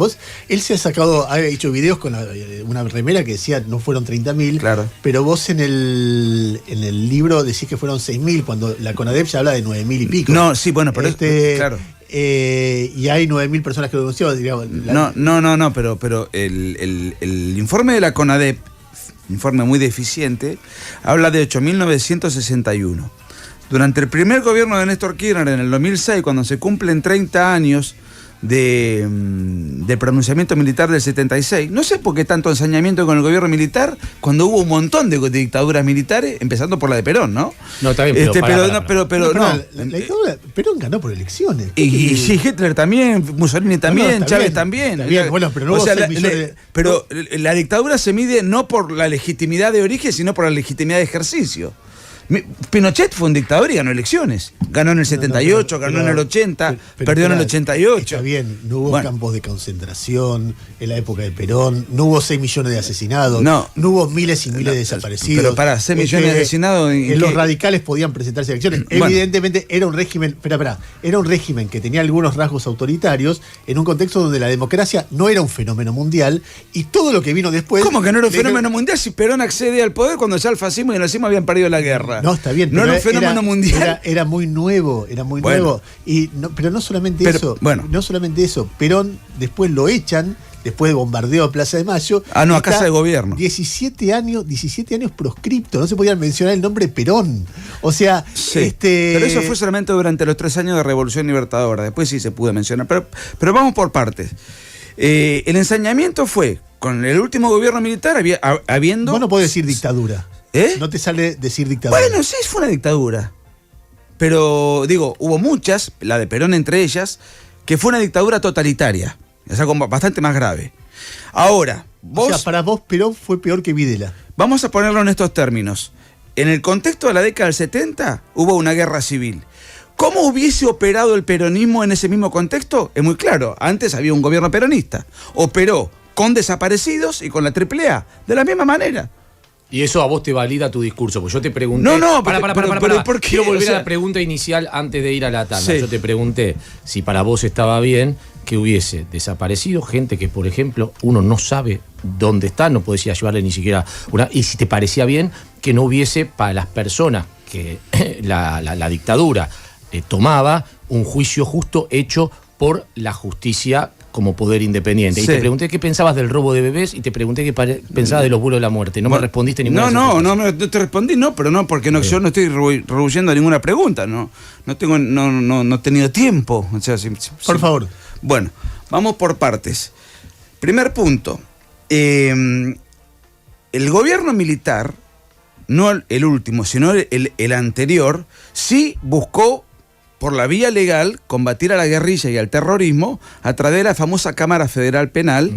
Él se ha hecho videos con una remera que decía no fueron 30.000, claro. Pero vos en el libro decís que fueron 6.000, cuando la CONADEP ya habla de 9.000 y pico. No, sí, bueno, pero claro. Y hay 9.000 personas que lo denunciaron, digamos. No, pero el informe de la CONADEP, informe muy deficiente, habla de 8.961. Durante el primer gobierno de Néstor Kirchner, en el 2006, cuando se cumplen 30 años de pronunciamiento militar del 76, no sé por qué tanto ensañamiento con el gobierno militar, cuando hubo un montón de dictaduras militares, empezando por la de Perón, ¿no? No, está bien, pero La dictadura, Perón ganó por elecciones. Y sí, Hitler también, Mussolini también, Chávez también. Está bien, bueno, pero no hubo 6 millones pero la dictadura se mide no por la legitimidad de origen, sino por la legitimidad de ejercicio. Pinochet fue un dictador y ganó elecciones. Ganó en el 78, ganó en el 80, perdió en el 88. Está bien, no hubo campos de concentración en la época de Perón, no hubo 6 millones de asesinados, no hubo miles y miles de desaparecidos. Pero para 6 millones de asesinados... los radicales podían presentarse a elecciones. Evidentemente era un régimen, era un régimen que tenía algunos rasgos autoritarios en un contexto donde la democracia no era un fenómeno mundial y todo lo que vino después... ¿Cómo que no era un fenómeno mundial si Perón accede al poder cuando ya el fascismo y el nazismo habían perdido la guerra? No, está bien. No era un fenómeno mundial. Era muy nuevo, nuevo. Pero no solamente eso. No solamente eso. Perón después lo echan, después de bombardeo a Plaza de Mayo. A casa de gobierno. 17 años proscripto. No se podía mencionar el nombre Perón. O sea, Pero eso fue solamente durante los 3 años de Revolución Libertadora. Después sí se pudo mencionar. Pero vamos por partes. El ensañamiento fue con el último gobierno militar habiendo... Vos no podés decir dictadura. No te sale decir dictadura. Bueno, sí, fue una dictadura. Pero, digo, hubo muchas, la de Perón entre ellas, que fue una dictadura totalitaria. O sea, como bastante más grave. Ahora, vos... O sea, para vos Perón fue peor que Videla. Vamos a ponerlo en estos términos. En el contexto de la década del 70, hubo una guerra civil. ¿Cómo hubiese operado el peronismo en ese mismo contexto? Es muy claro. Antes había un gobierno peronista. Operó con desaparecidos y con la AAA. De la misma manera. Y eso a vos te valida tu discurso, porque yo te pregunté... Para. ¿Por qué? Quiero volver a la pregunta inicial antes de ir a la tanda. Sí. Yo te pregunté si para vos estaba bien que hubiese desaparecido gente que, por ejemplo, uno no sabe dónde está, no podés ir a llevarle ni siquiera una... Y si te parecía bien que no hubiese para las personas que la dictadura tomaba un juicio justo hecho por la justicia como poder independiente. Sí. Y te pregunté qué pensabas del robo de bebés y te pregunté qué pensabas de los vuelos de la muerte. No me respondiste ninguna. No te respondí, porque yo no estoy rehuyendo ninguna pregunta. No he tenido tiempo. O sea, por favor. Bueno, vamos por partes. Primer punto. El gobierno militar, no el último, sino el anterior, sí buscó por la vía legal, combatir a la guerrilla y al terrorismo a través de la famosa Cámara Federal Penal,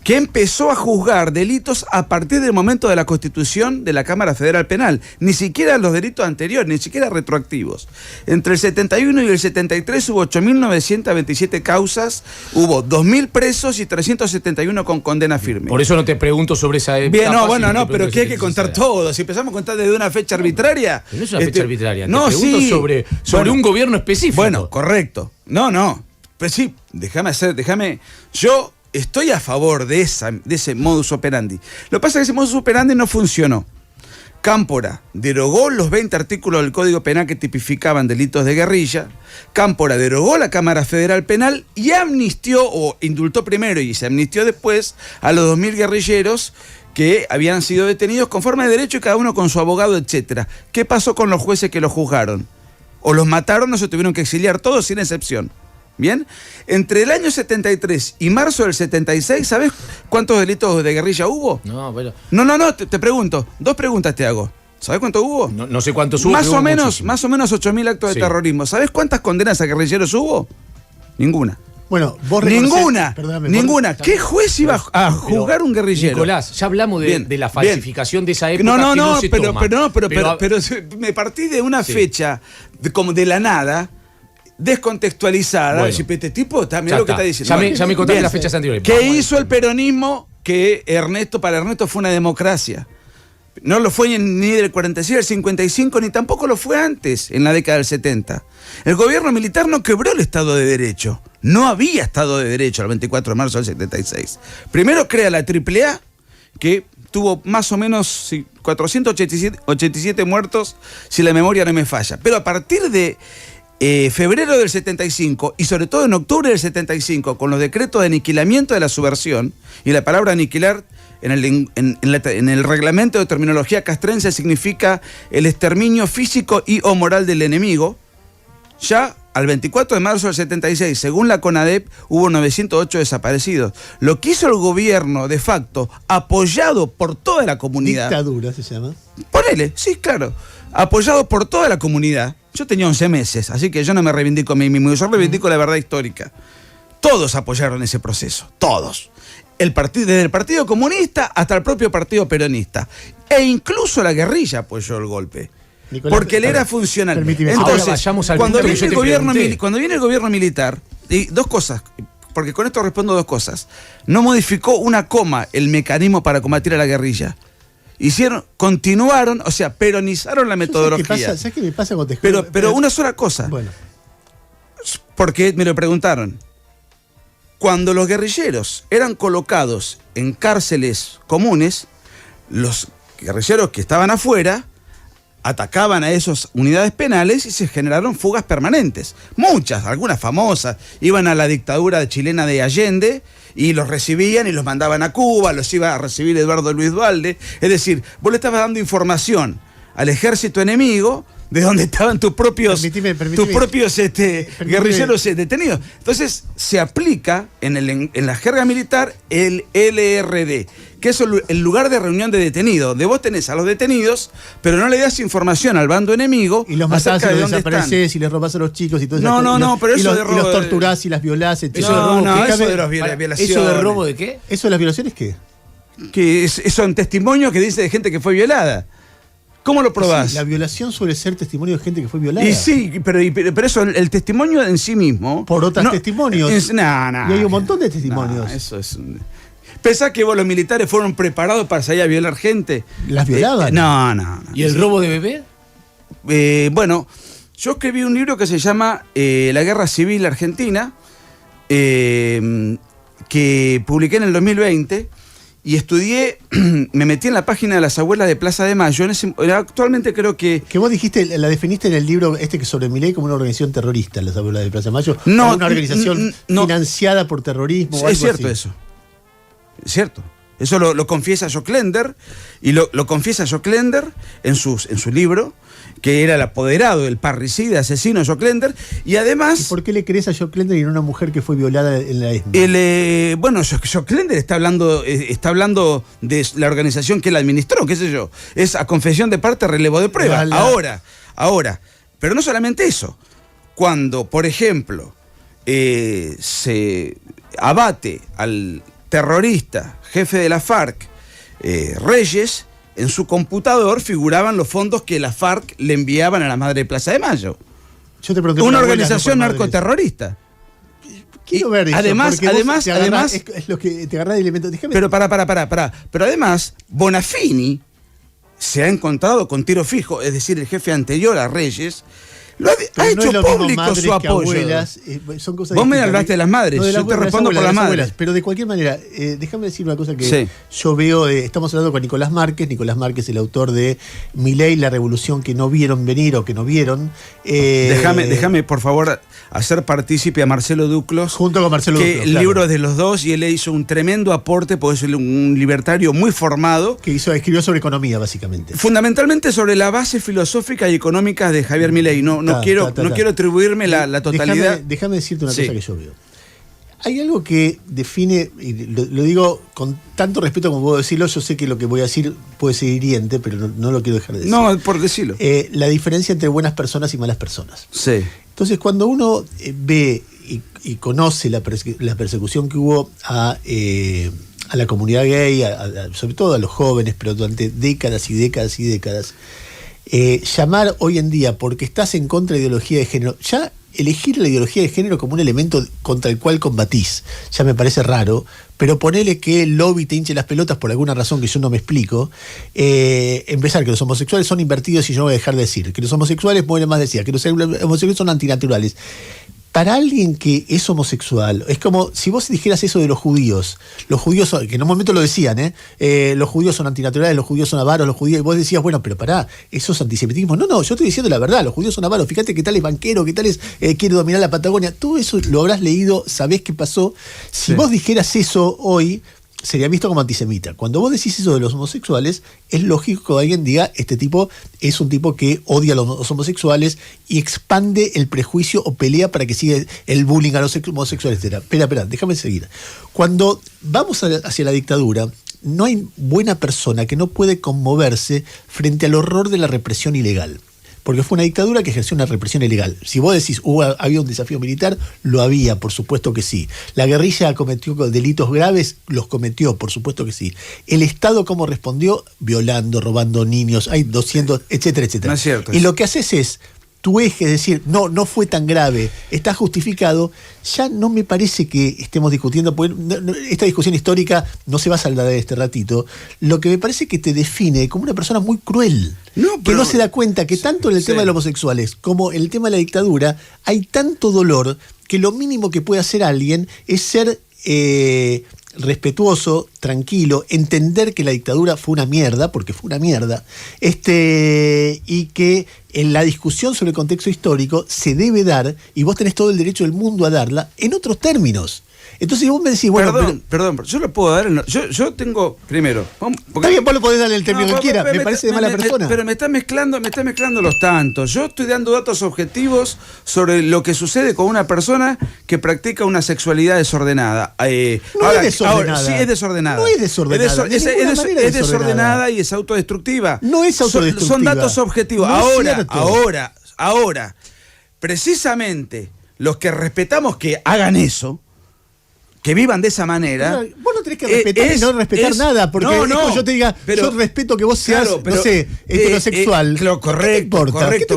que empezó a juzgar delitos a partir del momento de la constitución de la Cámara Federal Penal. Ni siquiera los delitos anteriores, ni siquiera retroactivos. Entre el 71 y el 73 hubo 8.927 causas, hubo 2.000 presos y 371 con condena firme. Por eso no te pregunto sobre esa época. Bien, pero que hay que contar todo. Si empezamos a contar desde una fecha arbitraria... Pero no es una fecha arbitraria. Te pregunto sobre un gobierno específico. Bueno, correcto. No. Pues sí, déjame... Yo estoy a favor de ese modus operandi. Lo que pasa es que ese modus operandi no funcionó. Cámpora derogó los 20 artículos del Código Penal que tipificaban delitos de guerrilla. Cámpora derogó la Cámara Federal Penal y amnistió, o indultó primero y se amnistió después, a los 2.000 guerrilleros que habían sido detenidos conforme a derecho y cada uno con su abogado, etc. ¿Qué pasó con los jueces que los juzgaron? O los mataron o se tuvieron que exiliar, todos sin excepción. ¿Bien? Entre el año 73 y marzo del 76, ¿sabes cuántos delitos de guerrilla hubo? No, pero... No, te pregunto. 2 preguntas te hago. ¿Sabes cuánto hubo? No sé cuántos hubo. Más o menos 8.000 actos de terrorismo. ¿Sabes cuántas condenas a guerrilleros hubo? Ninguna. Bueno, vos Ninguna. Perdóname, ninguna. ¿Qué juez iba a juzgar un guerrillero? Nicolás, ya hablamos de la falsificación de esa época. No, que pero me partí de una fecha como de la nada, descontextualizada. Bueno, este tipo, mirá lo que está diciendo. Ya me contaste las fechas anteriores. ¿Qué hizo el peronismo? Que para Ernesto fue una democracia. No lo fue ni del 46 al 55, ni tampoco lo fue antes, en la década del 70. El gobierno militar no quebró el Estado de Derecho. No había Estado de Derecho el 24 de marzo del 76. Primero crea la AAA, que tuvo más o menos 487 muertos, si la memoria no me falla. Pero a partir de febrero del 75, y sobre todo en octubre del 75, con los decretos de aniquilamiento de la subversión, y la palabra aniquilar en el reglamento de terminología castrense significa el exterminio físico y o moral del enemigo. Ya al 24 de marzo del 76, según la CONADEP, hubo 908 desaparecidos. Lo que hizo el gobierno de facto, apoyado por toda la comunidad. Dictadura se llama. Ponele, sí, claro. Apoyado por toda la comunidad. Yo tenía 11 meses, así que yo no me reivindico a mí mismo, yo reivindico la verdad histórica. Todos apoyaron ese proceso, todos. Desde el Partido Comunista hasta el propio Partido Peronista. E incluso la guerrilla apoyó el golpe. Nicolás, porque él era funcional. Entonces, cuando viene el gobierno militar, y 2 cosas, porque con esto respondo 2 cosas. No modificó una coma el mecanismo para combatir a la guerrilla. Continuaron, o sea, peronizaron la metodología. ¿Sabes qué me pasa con Tejero? Pero una sola cosa. Bueno. Porque me lo preguntaron. Cuando los guerrilleros eran colocados en cárceles comunes, los guerrilleros que estaban afuera atacaban a esas unidades penales y se generaron fugas permanentes. Muchas, algunas famosas, iban a la dictadura chilena de Allende y los recibían y los mandaban a Cuba, los iba a recibir Eduardo Luis Duhalde. Es decir, vos le estabas dando información al ejército enemigo de donde estaban tus propios guerrilleros detenidos. Entonces se aplica en la jerga militar el LRD, que es el lugar de reunión de detenidos, de vos tenés a los detenidos, pero no le das información al bando enemigo. Y los matás, y los desaparecés, y les robás a los chicos y todo eso. Pero eso de robo. Y los torturás y las violás, etc. Eso de las violaciones. ¿Eso de robo de qué? ¿Eso de las violaciones qué? Que son testimonios que dice de gente que fue violada. ¿Cómo lo probás? Sí, la violación suele ser testimonio de gente que fue violada. Y sí, pero eso, el testimonio en sí mismo. Por otros testimonios. Y hay un montón de testimonios. Eso es. ¿Pensás que los militares fueron preparados para salir a violar gente? ¿Las violaban? No. ¿Y el robo de bebé? Bueno, yo escribí un libro que se llama La Guerra Civil Argentina, que publiqué en el 2020. Y estudié, me metí en la página de las abuelas de Plaza de Mayo. Actualmente creo que... Que vos dijiste, la definiste en el libro que sobre Milei como una organización terrorista, las abuelas de Plaza de Mayo. No, una organización financiada por terrorismo o algo es cierto así. Eso. Es cierto. Eso lo confiesa Joclender, y lo confiesa Joclender en su libro, que era el apoderado, el parricida, asesino Joclender, y además... ¿Y por qué le crees a Joclender y no a una mujer que fue violada en la ESMA? Bueno, Joclender está hablando de la organización que él administró, qué sé yo. Es a confesión de parte, relevo de prueba. Ahora. Pero no solamente eso. Cuando, por ejemplo, se abate al terrorista, jefe de la FARC, Reyes, en su computador figuraban los fondos que la FARC le enviaban a la madre de Plaza de Mayo. Yo te pregunté una organización narcoterrorista. Quiero ver eso, además, es lo que te agarra de elementos. Pero Pero además, Bonafini se ha encontrado con tiro fijo, es decir, el jefe anterior a Reyes, Ha hecho público su apoyo. Abuelas, son cosas Vos me distintas. hablaste de las madres, yo te respondo por las madres. Pero de cualquier manera, déjame decir una cosa que yo veo, estamos hablando con Nicolás Márquez, el autor de Milei, La revolución que no vieron venir o que no vieron. Déjame, por favor, hacer partícipe a Marcelo Duclos. Junto con Marcelo Duclos, el libro es de los dos y él le hizo un tremendo aporte, porque es un libertario muy formado. Que escribió sobre economía, básicamente. Fundamentalmente sobre la base filosófica y económica de Javier Milei. No quiero atribuirme la totalidad. Déjame decirte una cosa que yo veo. Hay algo que define, y lo digo con tanto respeto como puedo decirlo, yo sé que lo que voy a decir puede ser hiriente, pero no lo quiero dejar de decir. No, por decirlo. La diferencia entre buenas personas y malas personas. Sí. Entonces, cuando uno ve y conoce la persecución que hubo a la comunidad gay, sobre todo a los jóvenes, pero durante décadas y décadas y décadas, llamar hoy en día, porque estás en contra de la ideología de género, ya elegir la ideología de género como un elemento contra el cual combatís, ya me parece raro, pero ponele que el lobby te hinche las pelotas por alguna razón que yo no me explico. Empezar, que los homosexuales son invertidos, y yo no voy a dejar de decir, que los homosexuales mueren más de decir, que los homosexuales son antinaturales. Para alguien que es homosexual, es como si vos dijeras eso de los judíos, que en un momento lo decían, los judíos son antinaturales, los judíos son avaros, los judíos, y vos decías, bueno, pero pará, eso es antisemitismo. No, yo estoy diciendo la verdad, los judíos son avaros, fíjate que tal es banquero, que tal es quiere dominar la Patagonia, todo eso lo habrás leído, sabés qué pasó. Si vos dijeras eso hoy, sería visto como antisemita. Cuando vos decís eso de los homosexuales, es lógico que alguien diga, este tipo es un tipo que odia a los homosexuales y expande el prejuicio o pelea para que siga el bullying a los homosexuales, etc. Espera, déjame seguir. Cuando vamos hacia la dictadura, no hay buena persona que no puede conmoverse frente al horror de la represión ilegal. Porque fue una dictadura que ejerció una represión ilegal. Si vos decís, había un desafío militar, lo había, por supuesto que sí. La guerrilla cometió delitos graves, los cometió, por supuesto que sí. El Estado, ¿cómo respondió? Violando, robando niños, hay 200, etcétera, etcétera. No es cierto. Y lo que haces es, tu eje, es decir, no fue tan grave, está justificado, ya no me parece que estemos discutiendo, porque esta discusión histórica no se va a saldar de este ratito. Lo que me parece que te define como una persona muy cruel, que no se da cuenta que tanto en el tema de los homosexuales como en el tema de la dictadura hay tanto dolor que lo mínimo que puede hacer alguien es ser respetuoso, tranquilo, entender que la dictadura fue una mierda, porque fue una mierda, y que en la discusión sobre el contexto histórico se debe dar, y vos tenés todo el derecho del mundo a darla, en otros términos. Entonces vos me decís, bueno... Perdón, yo lo puedo dar... Yo tengo... Primero... Está bien, vos lo podés dar en el término que quieras, me parece de mala persona. Pero me está mezclando los tantos. Yo estoy dando datos objetivos sobre lo que sucede con una persona que practica una sexualidad desordenada. Es desordenada. Sí, es desordenada. No es desordenada. Es desordenada y es autodestructiva. No es autodestructiva. Son datos objetivos. Ahora, precisamente los que respetamos que hagan eso, que vivan de esa manera. Vos no tenés que respetar y no respetar nada, porque yo te diga, yo respeto que vos seas, heterosexual. Correcto.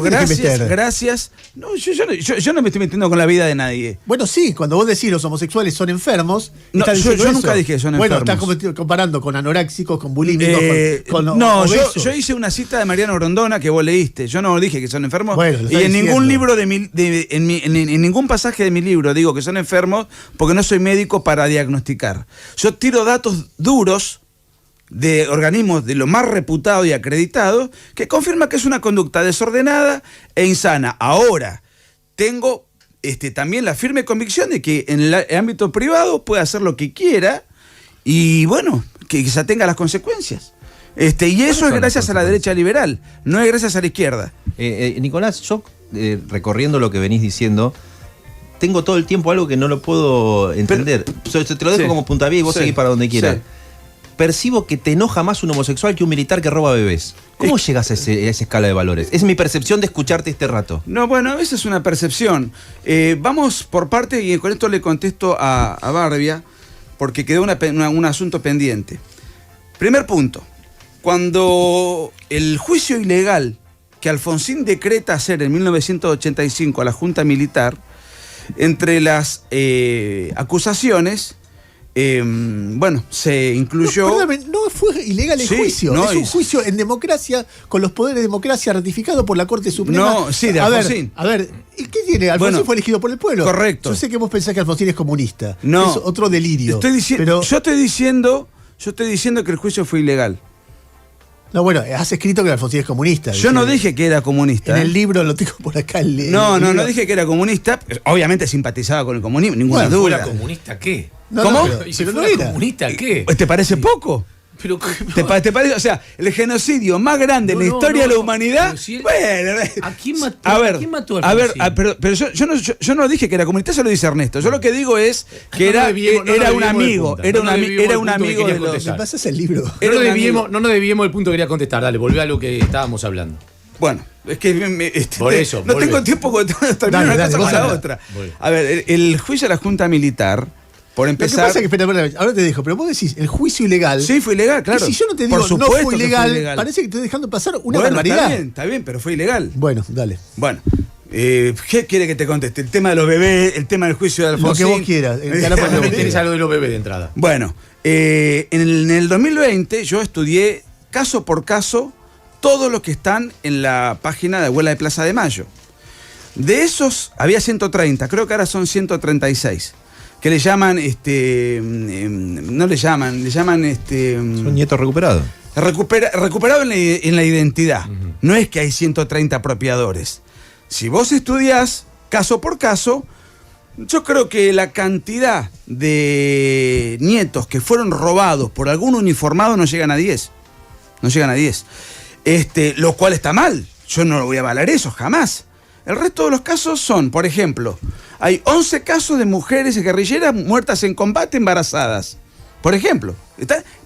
Gracias. No, yo no me estoy metiendo con la vida de nadie. Bueno, sí, cuando vos decís los homosexuales son enfermos, yo nunca dije que son enfermos. Bueno, estás comparando con anoréxicos, con bulímicos, con obesos. Yo hice una cita de Mariano Grondona que vos leíste. Yo no dije que son enfermos. Bueno, y en ningún libro en ningún pasaje de mi libro digo que son enfermos, porque no soy médico para diagnosticar. Yo tiro datos duros de organismos de lo más reputado y acreditado que confirma que es una conducta desordenada e insana. Ahora, tengo también la firme convicción de que en el ámbito privado puede hacer lo que quiera y bueno, que se atenga a las consecuencias. Y eso es gracias a la derecha liberal, no es gracias a la izquierda. Nicolás, yo recorriendo lo que venís diciendo, tengo todo el tiempo algo que no lo puedo entender. Te lo dejo como puntapié y vos seguís para donde quieras. Percibo que te enoja más un homosexual que un militar que roba bebés. ¿Cómo llegas a esa escala de valores? Es mi percepción de escucharte este rato. No, bueno, esa es una percepción. Vamos por parte y con esto le contesto a Barbia, porque quedó un asunto pendiente. Primer punto. Cuando el juicio ilegal que Alfonsín decreta hacer en 1985 a la Junta Militar, entre las acusaciones bueno, se incluyó... No, perdóname, no fue ilegal el juicio. No, es un juicio en democracia, con los poderes de democracia ratificado por la Corte Suprema. No, sí, de Alfonsín. A ver, ¿y qué tiene? Alfonsín fue elegido por el pueblo. Correcto. Yo sé que vos pensás que Alfonsín es comunista. No. Es otro delirio. Yo estoy diciendo que el juicio fue ilegal. No, bueno, has escrito que Alfonsín es comunista. Yo no dije que era comunista. En el libro lo tengo por acá. No dije que era comunista. Obviamente simpatizaba con el comunismo, ninguna duda. ¿Fuera comunista qué? No, ¿Cómo? ¿Y si fuera comunista qué? ¿Te parece poco? Pero, ¿Te parece? O sea, el genocidio más grande en la historia de la humanidad. Bueno, ¿a quién mató pero yo no dije que era comunista, eso lo dice Ernesto. Yo lo que digo es que era un amigo. Era un amigo de los. ¿Me pasas el libro? No nos desviemos del punto que quería contestar. Dale, volvé a lo que estábamos hablando. Bueno, es que por eso, no tengo tiempo cuando termino una cosa con la otra. A ver, el juicio de la Junta Militar. Por empezar. Lo que pasa es que, espera, ahora te dejo, pero vos decís, el juicio ilegal. Sí, fue ilegal, claro. Y si yo no te digo, no fue ilegal, parece que te estoy dejando pasar una barbaridad. Está bien, pero fue ilegal. Bueno, dale. Bueno, ¿qué quiere que te conteste? El tema de los bebés, el tema del juicio de Alfonsín. Lo que vos quieras. Me interesa lo de los bebés de entrada. Bueno, en el 2020 yo estudié caso por caso todos los que están en la página de Huelga de Plaza de Mayo. De esos había 130, creo que ahora son 136. Que le llaman, no le llaman, son nietos recuperados. Recuperado en la identidad. No es que hay 130 apropiadores. Si vos estudiás caso por caso, yo creo que la cantidad de nietos que fueron robados por algún uniformado no llegan a 10. No llegan a 10. Lo cual está mal. Yo no lo voy a avalar eso, jamás. El resto de los casos son, por ejemplo, hay 11 casos de mujeres guerrilleras muertas en combate embarazadas. Por ejemplo,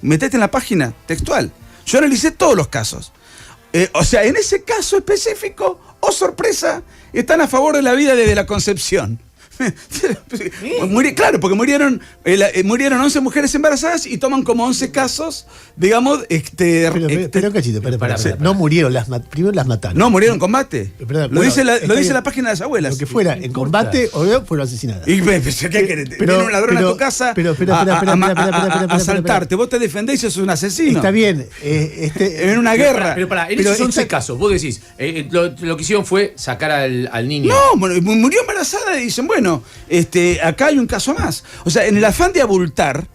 metete en la página textual. Yo analicé todos los casos. O sea, en ese caso específico, oh sorpresa, están a favor de la vida desde la concepción. Claro, porque murieron 11 mujeres embarazadas y toman como 11 casos, digamos, pero cachito, no murieron, primero las mataron. No, murieron en combate. Lo dice la página de las abuelas. Lo que fuera, en combate, obvio, fueron asesinadas. Y ¿qué querés? Viene un ladrón a tu casa a asaltarte. Vos te defendés y sos un asesino. Está bien. En una guerra. Pero en esos 11 casos, vos decís, lo que hicieron fue sacar al niño. No, murió embarazada y dicen, bueno, acá hay un caso más. O sea, en el afán de abultar,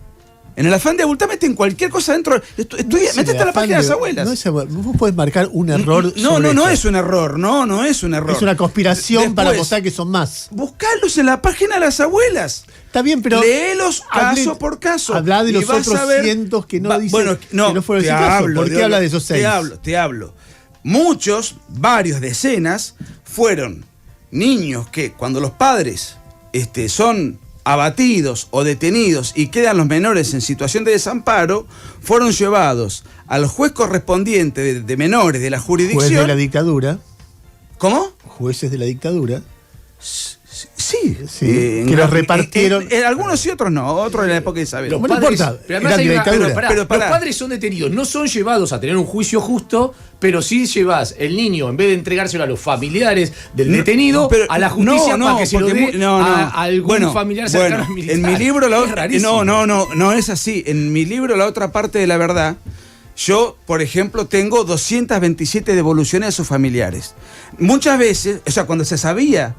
meten cualquier cosa dentro. Métete a la página de las abuelas. Vos podés marcar un error. No es un error. No es un error. Es una conspiración para mostrar que son más. Buscalos en la página de las abuelas. Está bien, pero. Léelos caso por caso. Habla de los otros cientos que no dicen que no fueron ese caso. ¿Por qué habla de esos 6? Te hablo. Varios decenas, fueron niños que cuando los padres son abatidos o detenidos y quedan los menores en situación de desamparo, fueron llevados al juez correspondiente de menores de la jurisdicción. Juez de la dictadura. ¿Cómo? Jueces de la dictadura. Sí. Que los repartieron. Algunos y otros no, otros en la época de Isabel. No importa. Pero los padres son detenidos, no son llevados a tener un juicio justo, pero sí llevas el niño, en vez de entregárselo a los familiares del detenido, a la justicia para que se lo dé a algún familiar cercano al militar. En mi libro no es así. En mi libro La otra parte de la verdad, yo, por ejemplo, tengo 227 devoluciones a sus familiares. Muchas veces, o sea, cuando se sabía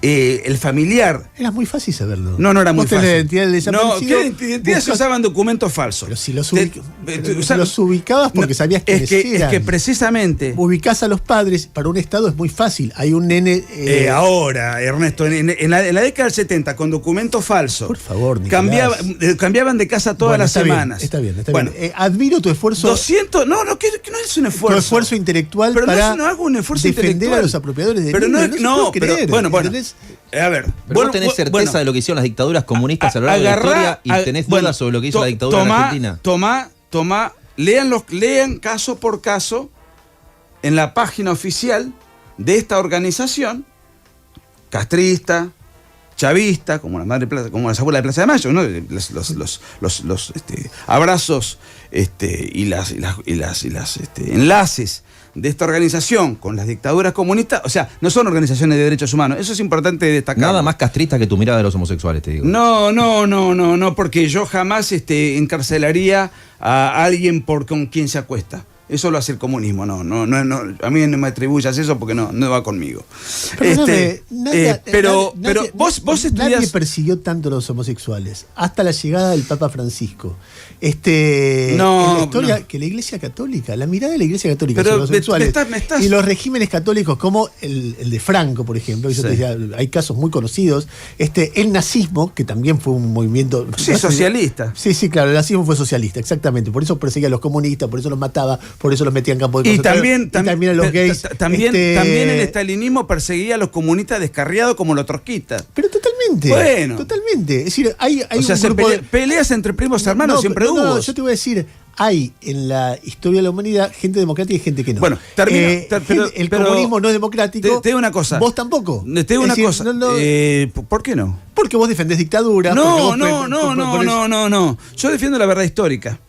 el familiar. Era muy fácil saberlo. No era muy fácil. La identidad del desaparecido. No, ¿qué identidad se usaban documentos falsos? Pero si los ubicabas porque sabías que es que precisamente. Ubicás a los padres, para un Estado es muy fácil. Hay un nene. Ahora, Ernesto, en la década del 70, con documentos falsos. Por favor, Nicolás. Cambiaban de casa todas las semanas. Está bien. Admiro tu esfuerzo. 200. No es un esfuerzo. Tu esfuerzo intelectual pero para no hago un esfuerzo defender intelectual a los apropiadores de pero niños. No, pero bueno. A ver, ¿vos tenés certeza de lo que hicieron las dictaduras comunistas a lo largo de la historia y tenés dudas sobre lo que hizo la dictadura en Argentina? Lean caso por caso en la página oficial de esta organización castrista, chavista, como las abuelas de Plaza de Mayo, ¿no? Los abrazos y las enlaces de esta organización con las dictaduras comunistas, o sea, no son organizaciones de derechos humanos. Eso es importante destacar. Nada más castrista que tu mirada de los homosexuales, te digo. No, porque yo jamás encarcelaría a alguien con quien se acuesta. Eso lo hace el comunismo, no, a mí no me atribuyas eso porque no va conmigo. Pero vos estudiás... Nadie persiguió tanto a los homosexuales, hasta la llegada del Papa Francisco. En la historia que la Iglesia Católica, la mirada de la Iglesia Católica sobre los homosexuales y los regímenes católicos, como el de Franco, por ejemplo, y yo te decía, hay casos muy conocidos, el nazismo, que también fue un movimiento... Sí, socialista. Sí, claro, el nazismo fue socialista, exactamente, por eso perseguía a los comunistas, por eso los mataba, por eso los metía en campos de concentración. Y también a los gays. También el estalinismo perseguía a los comunistas descarriados como los trotskistas. Pero totalmente. Bueno. Totalmente. Es decir, hay o sea, un grupo peleas entre primos hermanos siempre hubo. No, yo te voy a decir, hay en la historia de la humanidad gente democrática y gente que no. Bueno, el comunismo no es democrático. Te digo una cosa. Vos tampoco. Te digo una cosa. ¿Por qué no? Porque vos defendés dictadura. No. Yo defiendo la verdad histórica.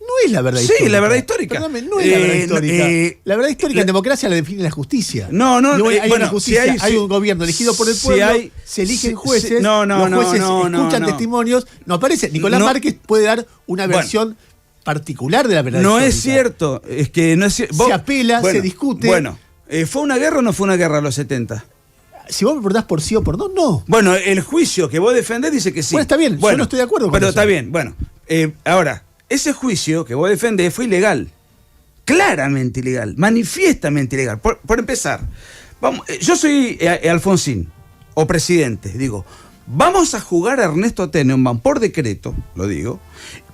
No es la verdad histórica. Sí, la verdad histórica. Perdóname, no es la verdad histórica. La verdad histórica en democracia la define la justicia. Hay justicia, hay un gobierno elegido por el pueblo, se eligen jueces, los jueces escuchan testimonios, no aparece. Nicolás Márquez puede dar una versión particular de la verdad histórica. No es cierto, es que no es cierto. Se apela, se discute. Bueno, ¿fue una guerra o no fue una guerra a los 70? Si vos me preguntás por sí o por no. Bueno, el juicio que vos defendés dice que sí. Bueno, está bien, yo no estoy de acuerdo con eso. Pero está bien, bueno. Ahora, ese juicio que vos defendés fue ilegal. Claramente ilegal. Manifiestamente ilegal. Por empezar, yo soy Alfonsín, o presidente. Digo, vamos a jugar a Ernesto Tenenbaum por decreto, lo digo,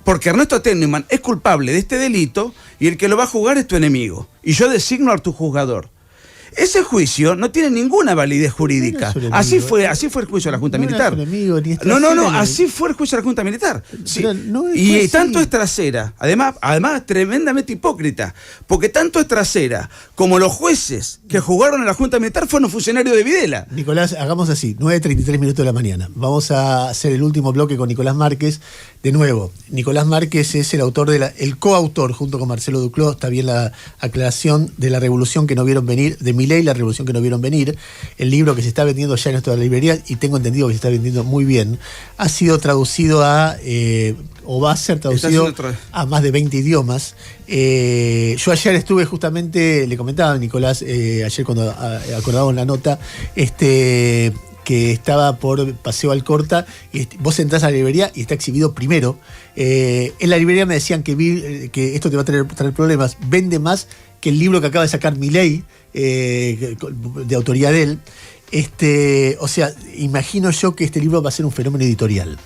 porque Ernesto Tenenbaum es culpable de este delito y el que lo va a juzgar es tu enemigo. Y yo designo a tu juzgador. Ese juicio no tiene ninguna validez jurídica. Así fue el juicio de la Junta Militar. Así fue el juicio de la Junta Militar. Sí. Y tanto es trasera, además tremendamente hipócrita, porque tanto es trasera como los jueces que jugaron en la Junta Militar fueron funcionarios de Videla. Nicolás, hagamos así, 9:33 minutos de la mañana. Vamos a hacer el último bloque con Nicolás Márquez. De nuevo, Nicolás Márquez es el autor el coautor, junto con Marcelo Duclos, está bien la aclaración, de La Revolución que no vieron venir, de Milei, La Revolución que no vieron venir, el libro que se está vendiendo ya en nuestra librería, y tengo entendido que se está vendiendo muy bien, ha sido traducido o va a ser traducido a más de 20 idiomas. Yo ayer estuve justamente, le comentaba a Nicolás, ayer cuando acordábamos la nota, que estaba por Paseo Alcorta, y vos entrás a la librería y está exhibido primero. En la librería me decían que esto te va a traer problemas, vende más que el libro que acaba de sacar Milei, de autoría de él. O sea, imagino yo que este libro va a ser un fenómeno editorial.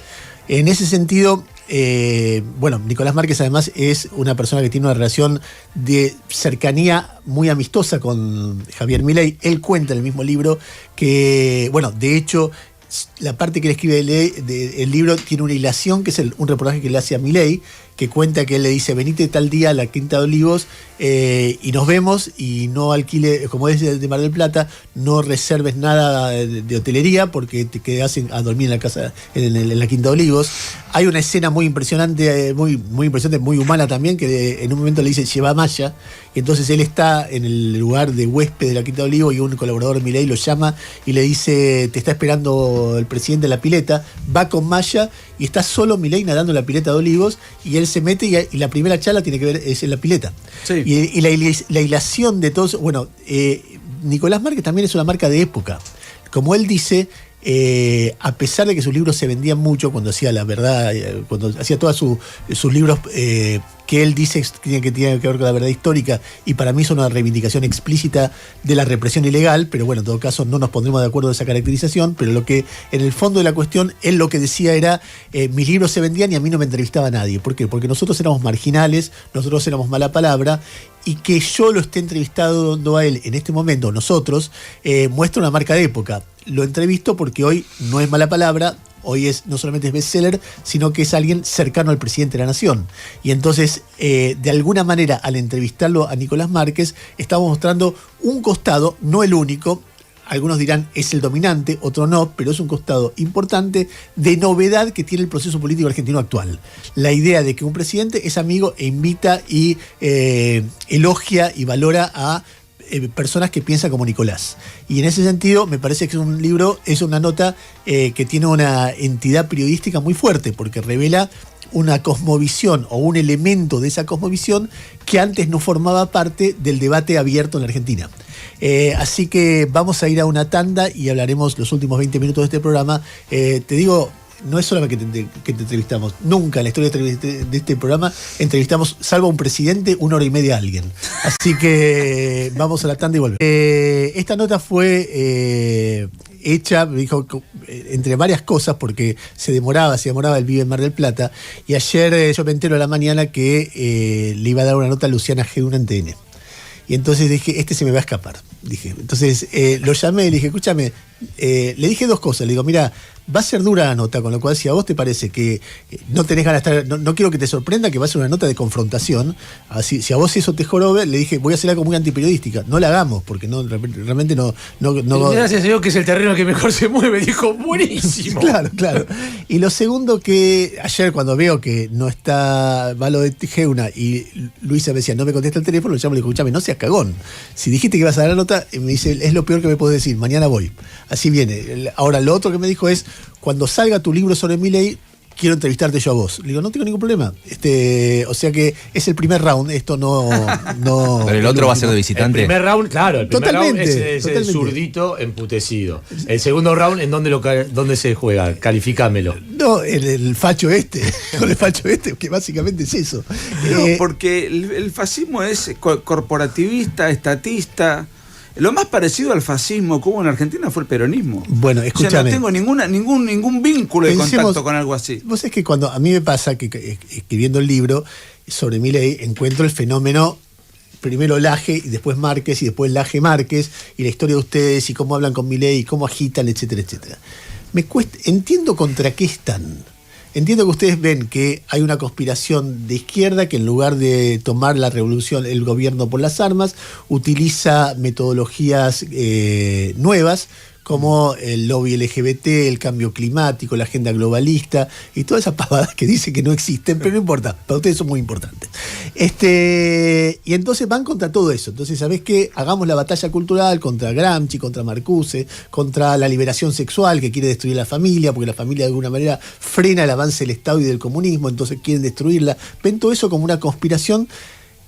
En ese sentido, Nicolás Márquez además es una persona que tiene una relación de cercanía muy amistosa con Javier Milei. Él cuenta en el mismo libro que, de hecho, la parte que él escribe del libro tiene una hilación, que es un reportaje que le hace a Milei, que cuenta que él le dice: venite tal día a la Quinta de Olivos y nos vemos, y no alquile, como es de Mar del Plata, no reserves nada de hotelería porque te quedas a dormir en la casa, en la Quinta de Olivos. Hay una escena muy impresionante, muy impresionante, muy humana también, que en un momento le dice: lleva a Maya, y entonces él está en el lugar de huésped de la Quinta de Olivos y un colaborador de Milei lo llama y le dice: te está esperando el presidente en la pileta. Va con Maya y está solo Milei nadando en la pileta de Olivos, y él se mete y la primera charla tiene que ver es en la pileta. Sí. Y la hilación de todos. Nicolás Márquez también es una marca de época. Como él dice, a pesar de que sus libros se vendían mucho cuando hacía La Verdad, cuando hacía todos sus libros que él dice que tienen que ver con la verdad histórica, y para mí son una reivindicación explícita de la represión ilegal, pero en todo caso no nos pondremos de acuerdo en esa caracterización, pero lo que en el fondo de la cuestión, él lo que decía era: mis libros se vendían y a mí no me entrevistaba nadie. ¿Por qué? Porque nosotros éramos marginales, nosotros éramos mala palabra, y que yo lo esté entrevistando a él en este momento, nosotros, muestra una marca de época. Lo entrevisto porque hoy no es mala palabra, hoy no solamente es bestseller, sino que es alguien cercano al presidente de la Nación. Y entonces, de alguna manera, al entrevistarlo a Nicolás Márquez, estamos mostrando un costado, no el único. algunos dirán es el dominante, otros no, pero es un costado importante de novedad que tiene el proceso político argentino actual. La idea de que un presidente es amigo e invita y elogia y valora a personas que piensan como Nicolás. Y en ese sentido me parece que es un libro, es una nota que tiene una entidad periodística muy fuerte, porque revela una cosmovisión o un elemento de esa cosmovisión que antes no formaba parte del debate abierto en la Argentina. Así que vamos a ir a una tanda y hablaremos los últimos 20 minutos de este programa. Te digo, no es solamente que te entrevistamos, nunca en la historia de este programa entrevistamos, salvo a un presidente, 1 hora y media a alguien. Así que vamos a la tanda y volvemos. Esta nota fue hecha, me dijo, entre varias cosas, porque se demoraba, él vive en Mar del Plata, y ayer yo me entero a la mañana que le iba a dar una nota a Luciana G. en TN. Y entonces dije, este se me va a escapar. Entonces lo llamé y le dije, escúchame, le dije 2 cosas. Le digo, mira, va a ser dura la nota, con lo cual si a vos te parece que no tenés ganas de estar, no quiero que te sorprenda que va a ser una nota de confrontación, así, si a vos eso te jorobe, le dije, voy a hacer algo muy antiperiodística. No la hagamos, porque realmente no. Gracias a Dios que es el terreno que mejor se mueve, dijo, buenísimo. Claro. Y lo segundo, que ayer cuando veo que no está Valo de Geuna y Luisa me decía, no me contesta el teléfono, le llamo y le digo, escúchame, no seas cagón. Si dijiste que ibas a dar la nota, me dice, es lo peor que me puedes decir, mañana voy. Así viene. Ahora, lo otro que me dijo es, cuando salga tu libro sobre Milei, quiero entrevistarte yo a vos. Le digo, no tengo ningún problema. O sea que es el primer round, esto no. Pero el otro va a ser de visitante. El primer round, claro, el primer round es el zurdito emputecido. El segundo round, ¿en dónde se juega? Califícamelo. No, el facho con el facho que básicamente es eso. No, porque el fascismo es corporativista, estatista. Lo más parecido al fascismo que hubo en Argentina fue el peronismo. Bueno, escúchame. O sea, no tengo ningún vínculo de contacto con algo así. Vos sabés que cuando a mí me pasa que escribiendo el libro sobre Milei encuentro el fenómeno, primero Laje y después Márquez y después Laje Márquez y la historia de ustedes y cómo hablan con Milei y cómo agitan, etcétera, etcétera. Entiendo contra qué están. Entiendo que ustedes ven que hay una conspiración de izquierda que en lugar de tomar la revolución, el gobierno por las armas, utiliza metodologías nuevas como el lobby LGBT, el cambio climático, la agenda globalista y todas esas pavadas que dicen que no existen, pero no importa, para ustedes son muy importantes. Y entonces van contra todo eso. Entonces, ¿sabés qué? Hagamos la batalla cultural contra Gramsci, contra Marcuse, contra la liberación sexual que quiere destruir la familia, porque la familia de alguna manera frena el avance del Estado y del comunismo, entonces quieren destruirla. Ven todo eso como una conspiración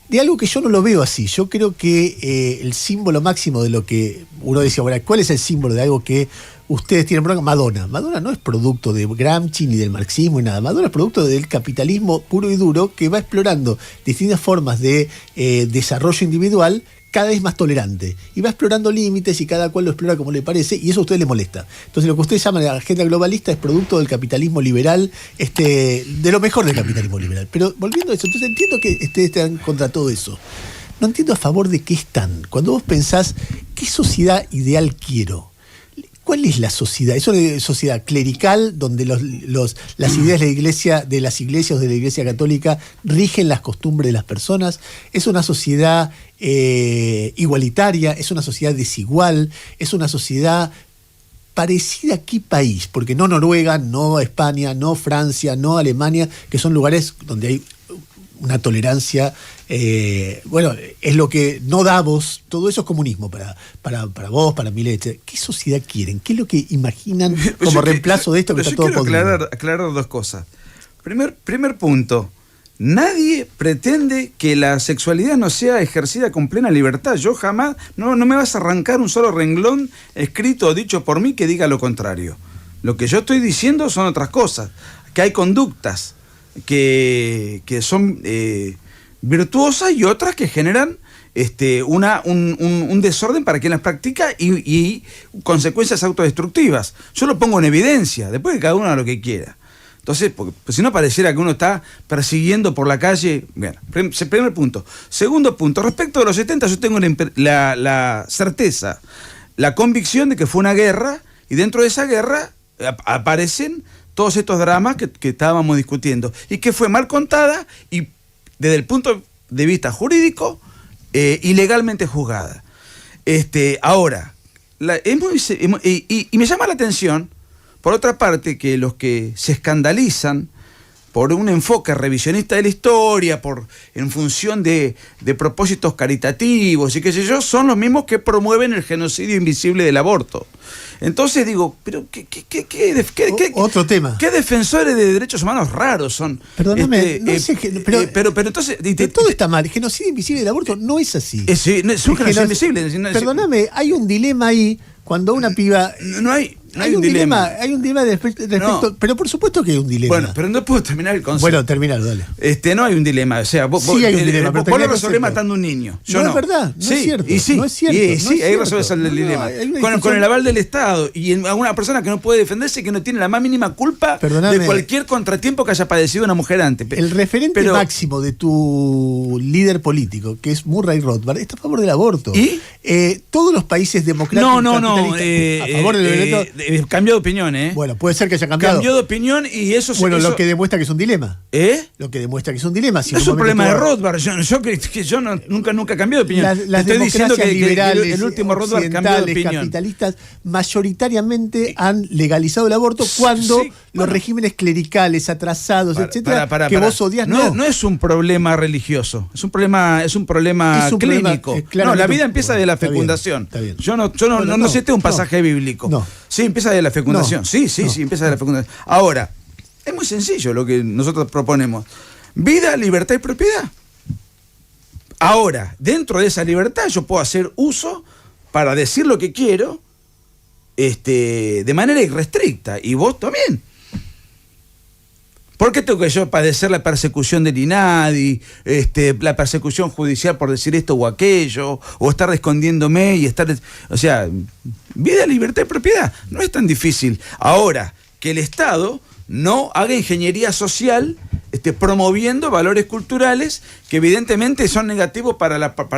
de algo que yo no lo veo así. Yo creo que el símbolo máximo de lo que uno decía, bueno, ¿cuál es el símbolo de algo que ustedes tienen? Madonna. Madonna no es producto de Gramsci ni del marxismo ni nada. Madonna es producto del capitalismo puro y duro que va explorando distintas formas de desarrollo individual cada vez más tolerante. Y va explorando límites y cada cual lo explora como le parece y eso a ustedes les molesta. Entonces lo que ustedes llaman la agenda globalista es producto del capitalismo liberal, de lo mejor del capitalismo liberal. Pero volviendo a eso, entonces entiendo que ustedes están contra todo eso. No entiendo a favor de qué están. Cuando vos pensás, ¿qué sociedad ideal quiero? ¿Cuál es la sociedad? ¿Es una sociedad clerical donde las ideas de las iglesias o de la Iglesia Católica rigen las costumbres de las personas? ¿Es una sociedad igualitaria? ¿Es una sociedad desigual? ¿Es una sociedad parecida a qué país? Porque no Noruega, no España, no Francia, no Alemania, que son lugares donde hay una tolerancia, es lo que no Davos, todo eso es comunismo para vos, para Milei. ¿Qué sociedad quieren? ¿Qué es lo que imaginan como reemplazo de esto que está todo podrido? Aclarar 2 cosas. Primer punto, nadie pretende que la sexualidad no sea ejercida con plena libertad. Yo jamás, no me vas a arrancar un solo renglón escrito o dicho por mí que diga lo contrario. Lo que yo estoy diciendo son otras cosas, que hay conductas que son virtuosas y otras que generan un desorden para quien las practica y consecuencias autodestructivas. Yo lo pongo en evidencia, después que cada uno haga lo que quiera. Entonces, porque si no pareciera que uno está persiguiendo por la calle. Bien, primer punto. Segundo punto, respecto de los 70 yo tengo la certeza, la convicción de que fue una guerra y dentro de esa guerra aparecen todos estos dramas que estábamos discutiendo y que fue mal contada y desde el punto de vista jurídico ilegalmente juzgada. Ahora, y me llama la atención, por otra parte, que los que se escandalizan por un enfoque revisionista de la historia, en función de propósitos caritativos y qué sé yo, son los mismos que promueven el genocidio invisible del aborto. Entonces digo, pero otro tema. ¿Qué defensores de derechos humanos raros son? Perdóname, no sé, pero entonces... todo está mal. El genocidio invisible del aborto no es así. Es un genocidio invisible. Perdóname, hay un dilema ahí cuando una piba... No hay un dilema. Hay un dilema respecto, No. pero por supuesto que hay un dilema. Bueno, pero no puedo terminar el concepto. Bueno, terminalo, dale. No hay un dilema. O sea, sí hay un dilema, pero vos lo resolvés matando a un niño. Yo no. Es verdad, no es cierto. Y sí, no es cierto. Sí, ahí resolvés el dilema. Con el aval del Estado y en alguna persona que no puede defenderse y que no tiene la más mínima culpa de cualquier contratiempo que haya padecido una mujer antes. El referente máximo de tu líder político, que es Murray Rothbard, está a favor del aborto. ¿Y? Todos los países democráticos No. a favor del aborto. Cambió de opinión, Bueno, puede ser que haya cambiado. Cambió de opinión y eso... Lo que demuestra que es un dilema. Lo que demuestra que es un dilema. Si no es un problema de Rothbard. Yo nunca cambié de opinión. Las estoy diciendo que liberales, el último Rothbard cambió de opinión. Capitalistas mayoritariamente han legalizado el aborto cuando los regímenes clericales, atrasados, etcétera, que vos odias, no es un problema religioso, es un problema clínico. La vida empieza de la fecundación. Está bien. Yo no cité un pasaje bíblico. No. Sí, empieza de la fecundación. Sí, empieza de la fecundación. Ahora, es muy sencillo lo que nosotros proponemos. Vida, libertad y propiedad. Ahora, dentro de esa libertad yo puedo hacer uso para decir lo que quiero de manera irrestricta. Y vos también. ¿Por qué tengo que yo padecer la persecución del INADI, la persecución judicial por decir esto o aquello, o estar escondiéndome y estar... O sea, vida, libertad y propiedad. No es tan difícil. Ahora, que el Estado no haga ingeniería social promoviendo valores culturales que evidentemente son negativos para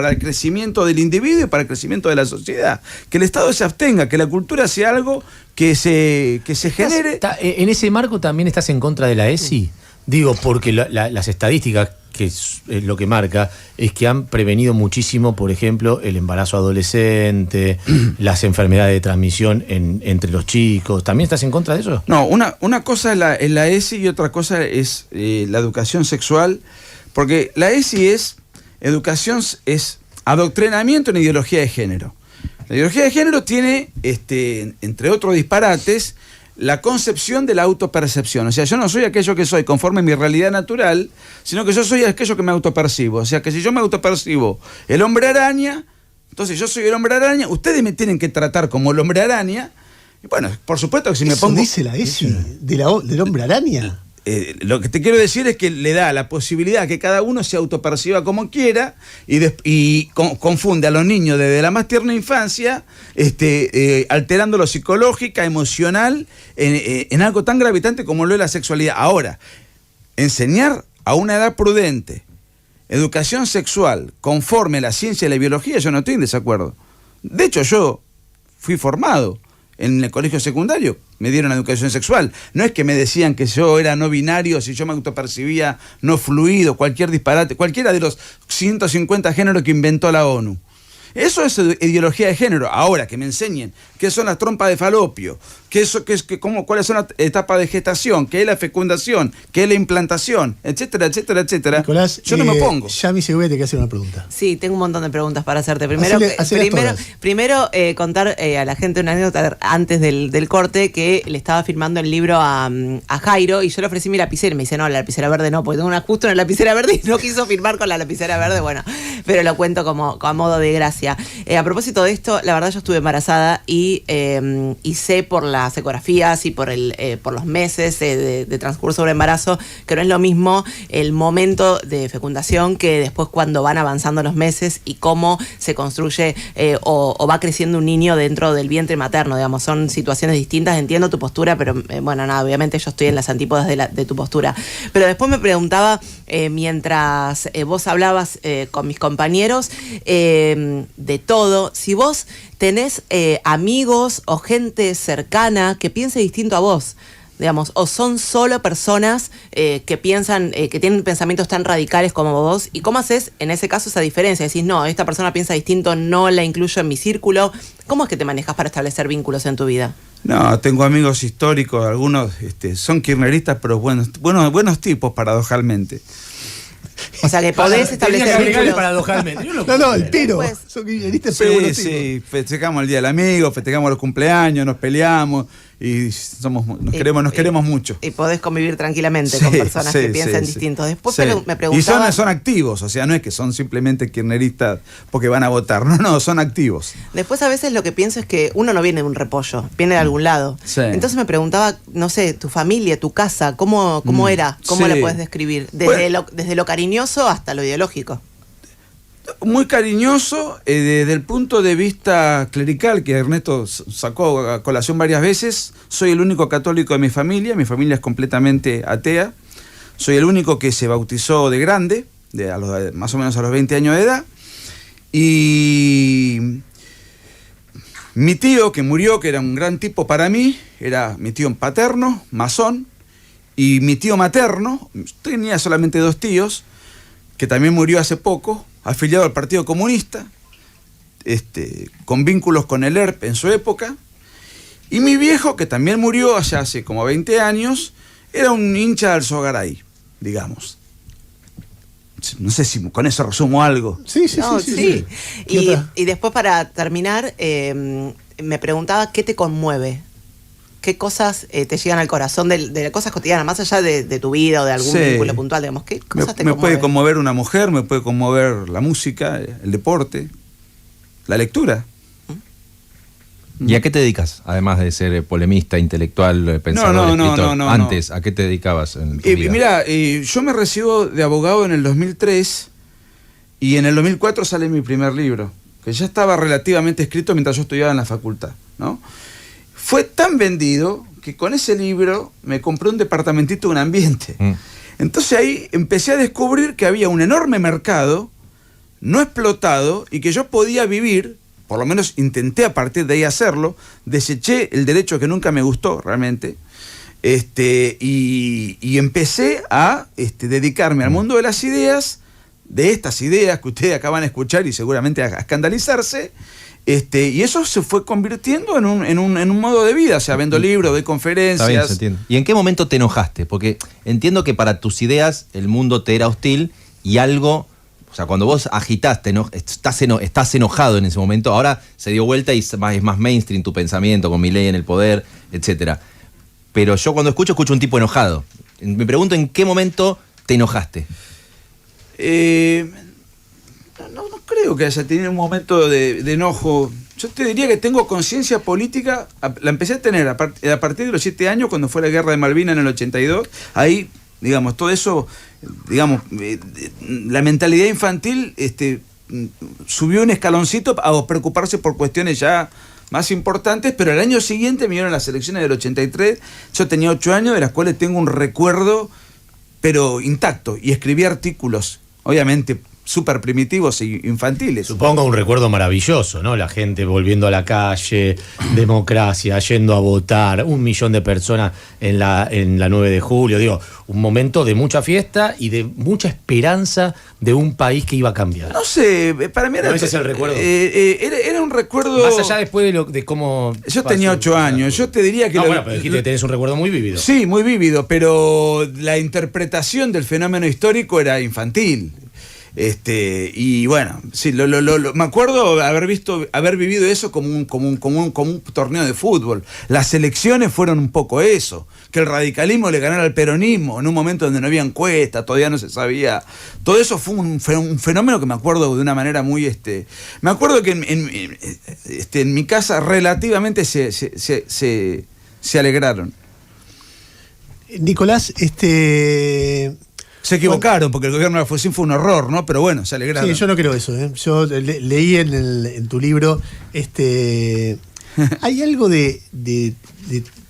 el crecimiento del individuo y para el crecimiento de la sociedad. Que el Estado se abstenga, que la cultura sea algo que se genere... ¿En ese marco también estás en contra de la ESI? Digo, porque las estadísticas, que es lo que marca, es que han prevenido muchísimo, por ejemplo, el embarazo adolescente, las enfermedades de transmisión entre los chicos. ¿También estás en contra de eso? No, una cosa es la ESI y otra cosa es la educación sexual, porque la ESI es adoctrinamiento en ideología de género. La ideología de género tiene, entre otros disparates, la concepción de la autopercepción. O sea, yo no soy aquello que soy conforme a mi realidad natural, sino que yo soy aquello que me autopercibo. O sea, que si yo me autopercibo el hombre araña, entonces yo soy el hombre araña, ustedes me tienen que tratar como el hombre araña. Y bueno, por supuesto que si me pongo... ¿Eso dice la ESI del hombre araña? Lo que te quiero decir es que le da la posibilidad que cada uno se autoperciba como quiera y confunde a los niños desde la más tierna infancia, alterándolo psicológica, emocional, en algo tan gravitante como lo es la sexualidad. Ahora, enseñar a una edad prudente educación sexual conforme a la ciencia y la biología, yo no estoy en desacuerdo. De hecho, yo fui formado en el colegio secundario, me dieron educación sexual. No es que me decían que yo era no binario, si yo me autopercibía no fluido, cualquier disparate, cualquiera de los 150 géneros que inventó la ONU. Eso es ideología de género. Ahora, que me enseñen qué son las trompas de falopio, cuáles son las etapas de gestación, qué es la fecundación, qué es la implantación, etcétera, etcétera, etcétera. Nicolás, yo no me opongo. Yami Segovia te quiere hacer una pregunta. Sí, tengo un montón de preguntas para hacerte. Primero contar a la gente una anécdota antes del corte, que le estaba firmando el libro a Jairo y yo le ofrecí mi lapicera y me dice, no, la lapicera verde no, porque tengo justo una lapicera verde y no quiso firmar con la lapicera verde. Bueno, pero lo cuento como a modo de gracia. A propósito de esto, la verdad yo estuve embarazada y sé por las ecografías y por los meses de transcurso del embarazo que no es lo mismo el momento de fecundación que después cuando van avanzando los meses y cómo se construye o va creciendo un niño dentro del vientre materno, digamos, son situaciones distintas. Entiendo tu postura, pero bueno, nada, obviamente yo estoy en las antípodas de tu postura. Pero después me preguntaba, mientras vos hablabas con mis compañeros, de todo, si vos tenés amigos o gente cercana que piense distinto a vos. digamos, o son solo personas que piensan, que tienen pensamientos tan radicales como vos, y cómo haces en ese caso esa diferencia, decís, no, esta persona piensa distinto, no la incluyo en mi círculo. ¿Cómo es que te manejas para establecer vínculos en tu vida? No, tengo amigos históricos, algunos son kirchneristas, pero buenos tipos, paradojalmente. O sea que podés establecer vínculos. Paradojalmente. No, el tiro. Son kirchneristas, pero buenos tipos. Sí, festejamos el Día del Amigo, festejamos los cumpleaños, nos peleamos y nos queremos mucho. Y podés convivir tranquilamente con personas que piensan distintos. Después me preguntaba... Y son activos, o sea, no es que son simplemente kirchneristas porque van a votar, no, son activos. Después a veces lo que pienso es que uno no viene de un repollo, viene de algún lado. Sí. Entonces me preguntaba, no sé, tu familia, tu casa, ¿cómo era? ¿Cómo la puedes describir? Desde lo cariñoso hasta lo ideológico. Muy cariñoso, desde el punto de vista clerical, que Ernesto sacó a colación varias veces. Soy el único católico de mi familia es completamente atea. Soy el único que se bautizó de grande, más o menos a los 20 años de edad. Y mi tío, que murió, que era un gran tipo para mí, era mi tío paterno, masón, y mi tío materno, tenía solamente 2 tíos, que también murió hace poco, afiliado al Partido Comunista, con vínculos con el ERP en su época, y mi viejo, que también murió allá hace como 20 años, era un hincha del Sogaray, digamos. No sé si con eso resumo algo. Sí. Y después, para terminar, me preguntaba qué te conmueve. ¿Qué cosas te llegan al corazón de cosas cotidianas, más allá de tu vida o de algún vínculo puntual? Digamos, ¿qué cosas te conmueven? Me puede conmover una mujer, me puede conmover la música, el deporte, la lectura. ¿Y a qué te dedicas? Además de ser polemista, intelectual, pensador, escritor. No. Antes, ¿a qué te dedicabas en tu vida? Mira, yo me recibo de abogado en el 2003 y en el 2004 sale mi primer libro, que ya estaba relativamente escrito mientras yo estudiaba en la facultad, ¿no? Fue tan vendido que con ese libro me compré un departamentito de un ambiente. Entonces ahí empecé a descubrir que había un enorme mercado no explotado y que yo podía vivir, por lo menos intenté a partir de ahí hacerlo, deseché el derecho que nunca me gustó realmente, y empecé a dedicarme al mundo de las ideas, de estas ideas que ustedes acaban de escuchar y seguramente a escandalizarse. Y eso se fue convirtiendo en un modo de vida, o sea, vendo libros, doy conferencias. Está bien, se entiende. ¿Y en qué momento te enojaste? Porque entiendo que para tus ideas el mundo te era hostil y algo, o sea, cuando vos agitaste, estás enojado en ese momento, ahora se dio vuelta y es más mainstream tu pensamiento, con Milei en el poder, etcétera. Pero yo cuando escucho un tipo enojado. Me pregunto en qué momento te enojaste. No creo que haya tenido un momento de enojo. Yo te diría que tengo conciencia política, la empecé a tener a partir de los 7 años, cuando fue la guerra de Malvinas en el 82. Ahí, digamos, todo eso, digamos, la mentalidad infantil subió un escaloncito a preocuparse por cuestiones ya más importantes, pero al año siguiente me dieron las elecciones del 83, yo tenía 8 años, de las cuales tengo un recuerdo, pero intacto, y escribí artículos, obviamente súper primitivos e infantiles. Supongo un recuerdo maravilloso, ¿no? La gente volviendo a la calle, democracia, yendo a votar, 1 millón de personas en la 9 de julio. Digo, un momento de mucha fiesta y de mucha esperanza de un país que iba a cambiar. No sé, para mí era... Ese es el recuerdo. Era un recuerdo... Más allá después de cómo... Yo tenía 8 años, yo te diría que... No, bueno, pero dijiste que tenés un recuerdo muy vívido. Sí, muy vívido, pero la interpretación del fenómeno histórico era infantil. Y bueno, sí, me acuerdo haber vivido eso como un torneo de fútbol. Las elecciones fueron un poco eso, que el radicalismo le ganara al peronismo en un momento donde no había encuesta, todavía no se sabía. Todo eso fue un fenómeno que me acuerdo de una manera muy... Me acuerdo que en mi casa relativamente se alegraron. Nicolás, Se equivocaron, porque el gobierno de Alfonsín fue un horror, ¿no? Pero bueno, se alegraron. Sí, yo no creo eso, ¿eh? Yo leí en tu libro, hay algo de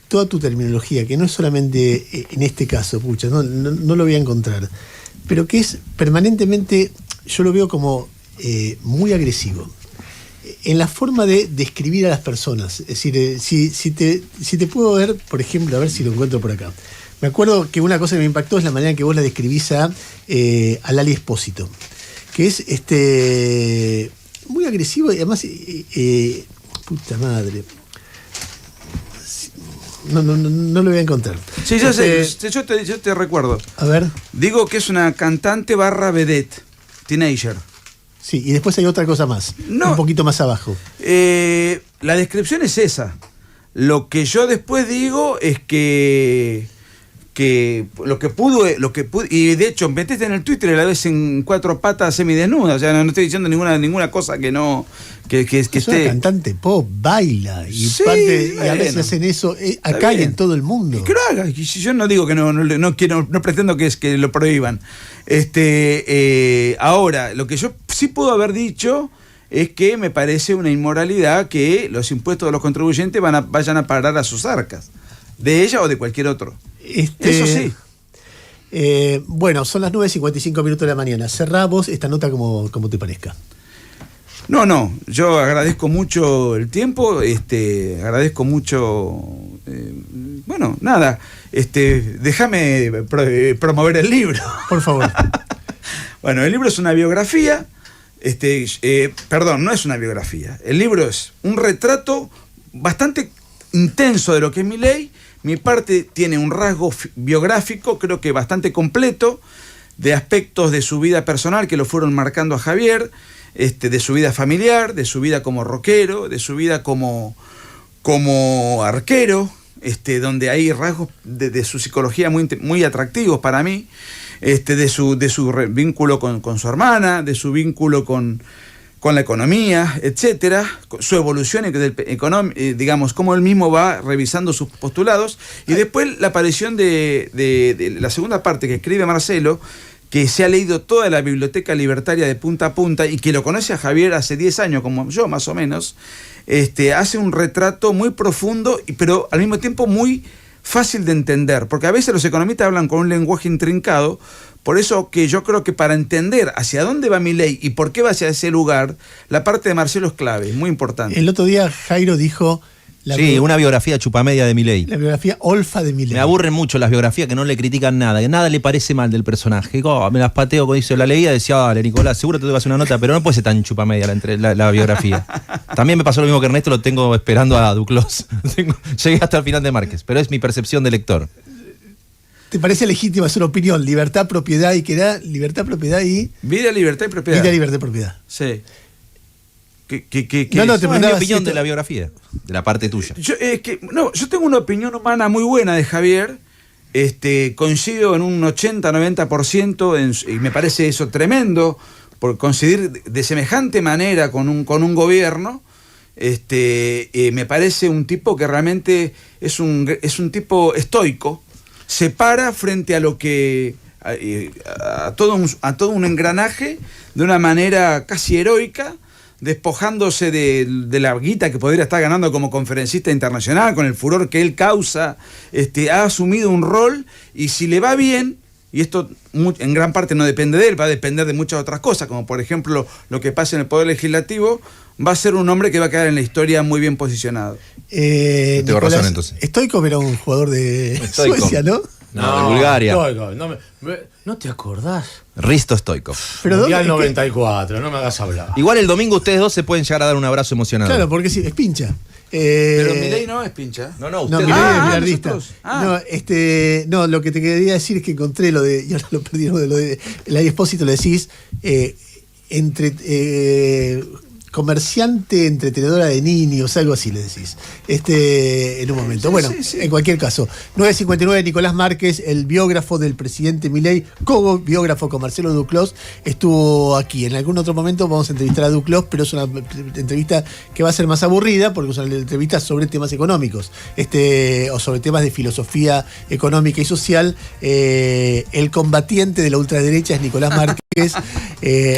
toda tu terminología, que no es solamente en este caso, pucha, no lo voy a encontrar, pero que es permanentemente, yo lo veo como muy agresivo. en la forma de describir a las personas. Es decir, si te puedo ver, por ejemplo, a ver si lo encuentro por acá. Me acuerdo que una cosa que me impactó es la manera en que vos la describís a Lali Espósito, que es muy agresivo y además, puta madre. No lo voy a encontrar. Sí, yo sé, yo te recuerdo. A ver. Digo que es una cantante / vedette, teenager. Sí, y después hay otra cosa más, un poquito más abajo. La descripción es esa. Lo que yo después digo es que lo que pudo, y de hecho metiste en el Twitter y la ves en 4 patas semidesnuda, o sea, no estoy diciendo ninguna cosa que no que es esté. Una cantante pop, baila y, sí, y a veces hacen eso acá y en todo el mundo. Y que lo haga. Yo no digo que no pretendo que lo prohíban. Ahora, lo que yo sí puedo haber dicho es que me parece una inmoralidad que los impuestos de los contribuyentes vayan a parar a sus arcas, de ella o de cualquier otro. Eso sí. Bueno, son las 9:55 de la mañana. Cerramos esta nota como te parezca. No, yo agradezco mucho el tiempo, agradezco mucho, bueno, nada, déjame promover el libro. Por favor. Bueno, el libro es una biografía, perdón, no es una biografía, el libro es un retrato bastante intenso de lo que es Milei. Mi parte tiene un rasgo biográfico, creo que bastante completo, de aspectos de su vida personal que lo fueron marcando a Javier, de su vida familiar, de su vida como rockero, de su vida como arquero, donde hay rasgos de su psicología muy atractivos para mí, de su vínculo con su hermana, de su vínculo con la economía, etcétera, su evolución digamos, cómo él mismo va revisando sus postulados, y después la aparición de la segunda parte que escribe Marcelo, que se ha leído toda la biblioteca libertaria de punta a punta y que lo conoce a Javier hace 10 años, como yo más o menos, hace un retrato muy profundo, pero al mismo tiempo muy fácil de entender, porque a veces los economistas hablan con un lenguaje intrincado. Por eso que yo creo que para entender hacia dónde va Milei y por qué va hacia ese lugar, la parte de Marcelo es clave, es muy importante. El otro día Jairo dijo... una biografía chupamedia de Milei. La biografía olfa de Milei. Me aburren mucho las biografías que no le critican nada, que nada le parece mal del personaje. Me las pateo cuando hizo la leía, decía, dale, Nicolás, seguro te voy a hacer una nota, pero no puede ser tan chupamedia la biografía. También me pasó lo mismo que Ernesto, lo tengo esperando a Duclos. Llegué hasta el final de Márquez, pero es mi percepción de lector. ¿Te parece legítima su opinión? Libertad, propiedad y ¿qué da? Libertad, propiedad y... Vida, libertad y propiedad. Vida, libertad y propiedad. Sí. No, te preguntaba mi opinión de la biografía, de la parte tuya. Yo tengo una opinión humana muy buena de Javier. Coincido en un 80-90% y me parece eso tremendo, por coincidir de semejante manera con un gobierno. Me parece un tipo que realmente es un tipo estoico. Se para frente a lo que a todo un engranaje de una manera casi heroica, despojándose de la guita que podría estar ganando como conferencista internacional, con el furor que él causa. Ha asumido un rol, y si le va bien, y esto en gran parte no depende de él, va a depender de muchas otras cosas, como por ejemplo lo que pasa en el Poder Legislativo, va a ser un hombre que va a quedar en la historia muy bien posicionado. Tengo razón, entonces. Stoichkov era un jugador de Suecia, ¿no? No, de Bulgaria. ¿No te acordás? Risto Stoichkov. Mundial 94, no me hagas hablar. Igual el domingo ustedes dos se pueden llegar a dar un abrazo emocionado. Claro, porque sí, es pincha. Pero Milei no es pincha. No, usted Milei es bilardista. No, lo que te quería decir es que encontré lo de, y ahora lo perdí, lo de Lali Espósito, lo decís, comerciante, entretenedora de niños, algo así le decís. En un momento. Sí, bueno, sí. En cualquier caso. 9:59, Nicolás Márquez, el biógrafo del presidente Milei, co-biógrafo con Marcelo Duclos, estuvo aquí. En algún otro momento vamos a entrevistar a Duclos, pero es una entrevista que va a ser más aburrida, porque es una entrevista sobre temas económicos, o sobre temas de filosofía económica y social. El combatiente de la ultraderecha es Nicolás Márquez,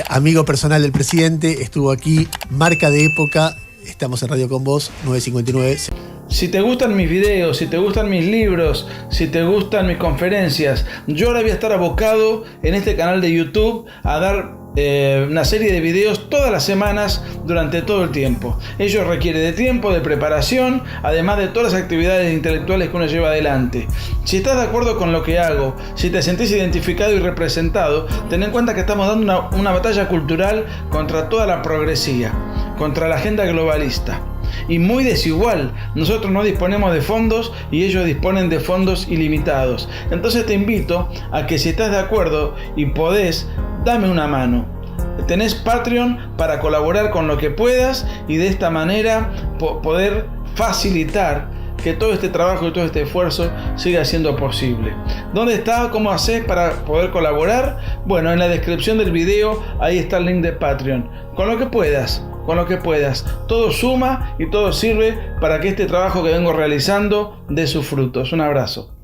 amigo personal del presidente, estuvo aquí. Marca de época, estamos en Radio Con Vos, 9:59. Si te gustan mis videos, si te gustan mis libros, si te gustan mis conferencias, yo ahora voy a estar abocado en este canal de YouTube a dar una serie de videos todas las semanas durante todo el tiempo. Ello requiere de tiempo, de preparación, además de todas las actividades intelectuales que uno lleva adelante. Si estás de acuerdo con lo que hago, si te sentís identificado y representado, ten en cuenta que estamos dando una batalla cultural contra toda la progresía, contra la agenda globalista. Y muy desigual. Nosotros no disponemos de fondos y ellos disponen de fondos ilimitados. Entonces te invito a que si estás de acuerdo y podés, dame una mano. Tenés Patreon para colaborar con lo que puedas y de esta manera poder facilitar que todo este trabajo y todo este esfuerzo siga siendo posible. ¿Dónde está? ¿Cómo haces para poder colaborar? Bueno, en la descripción del video ahí está el link de Patreon. Con lo que puedas. Todo suma y todo sirve para que este trabajo que vengo realizando dé sus frutos. Un abrazo.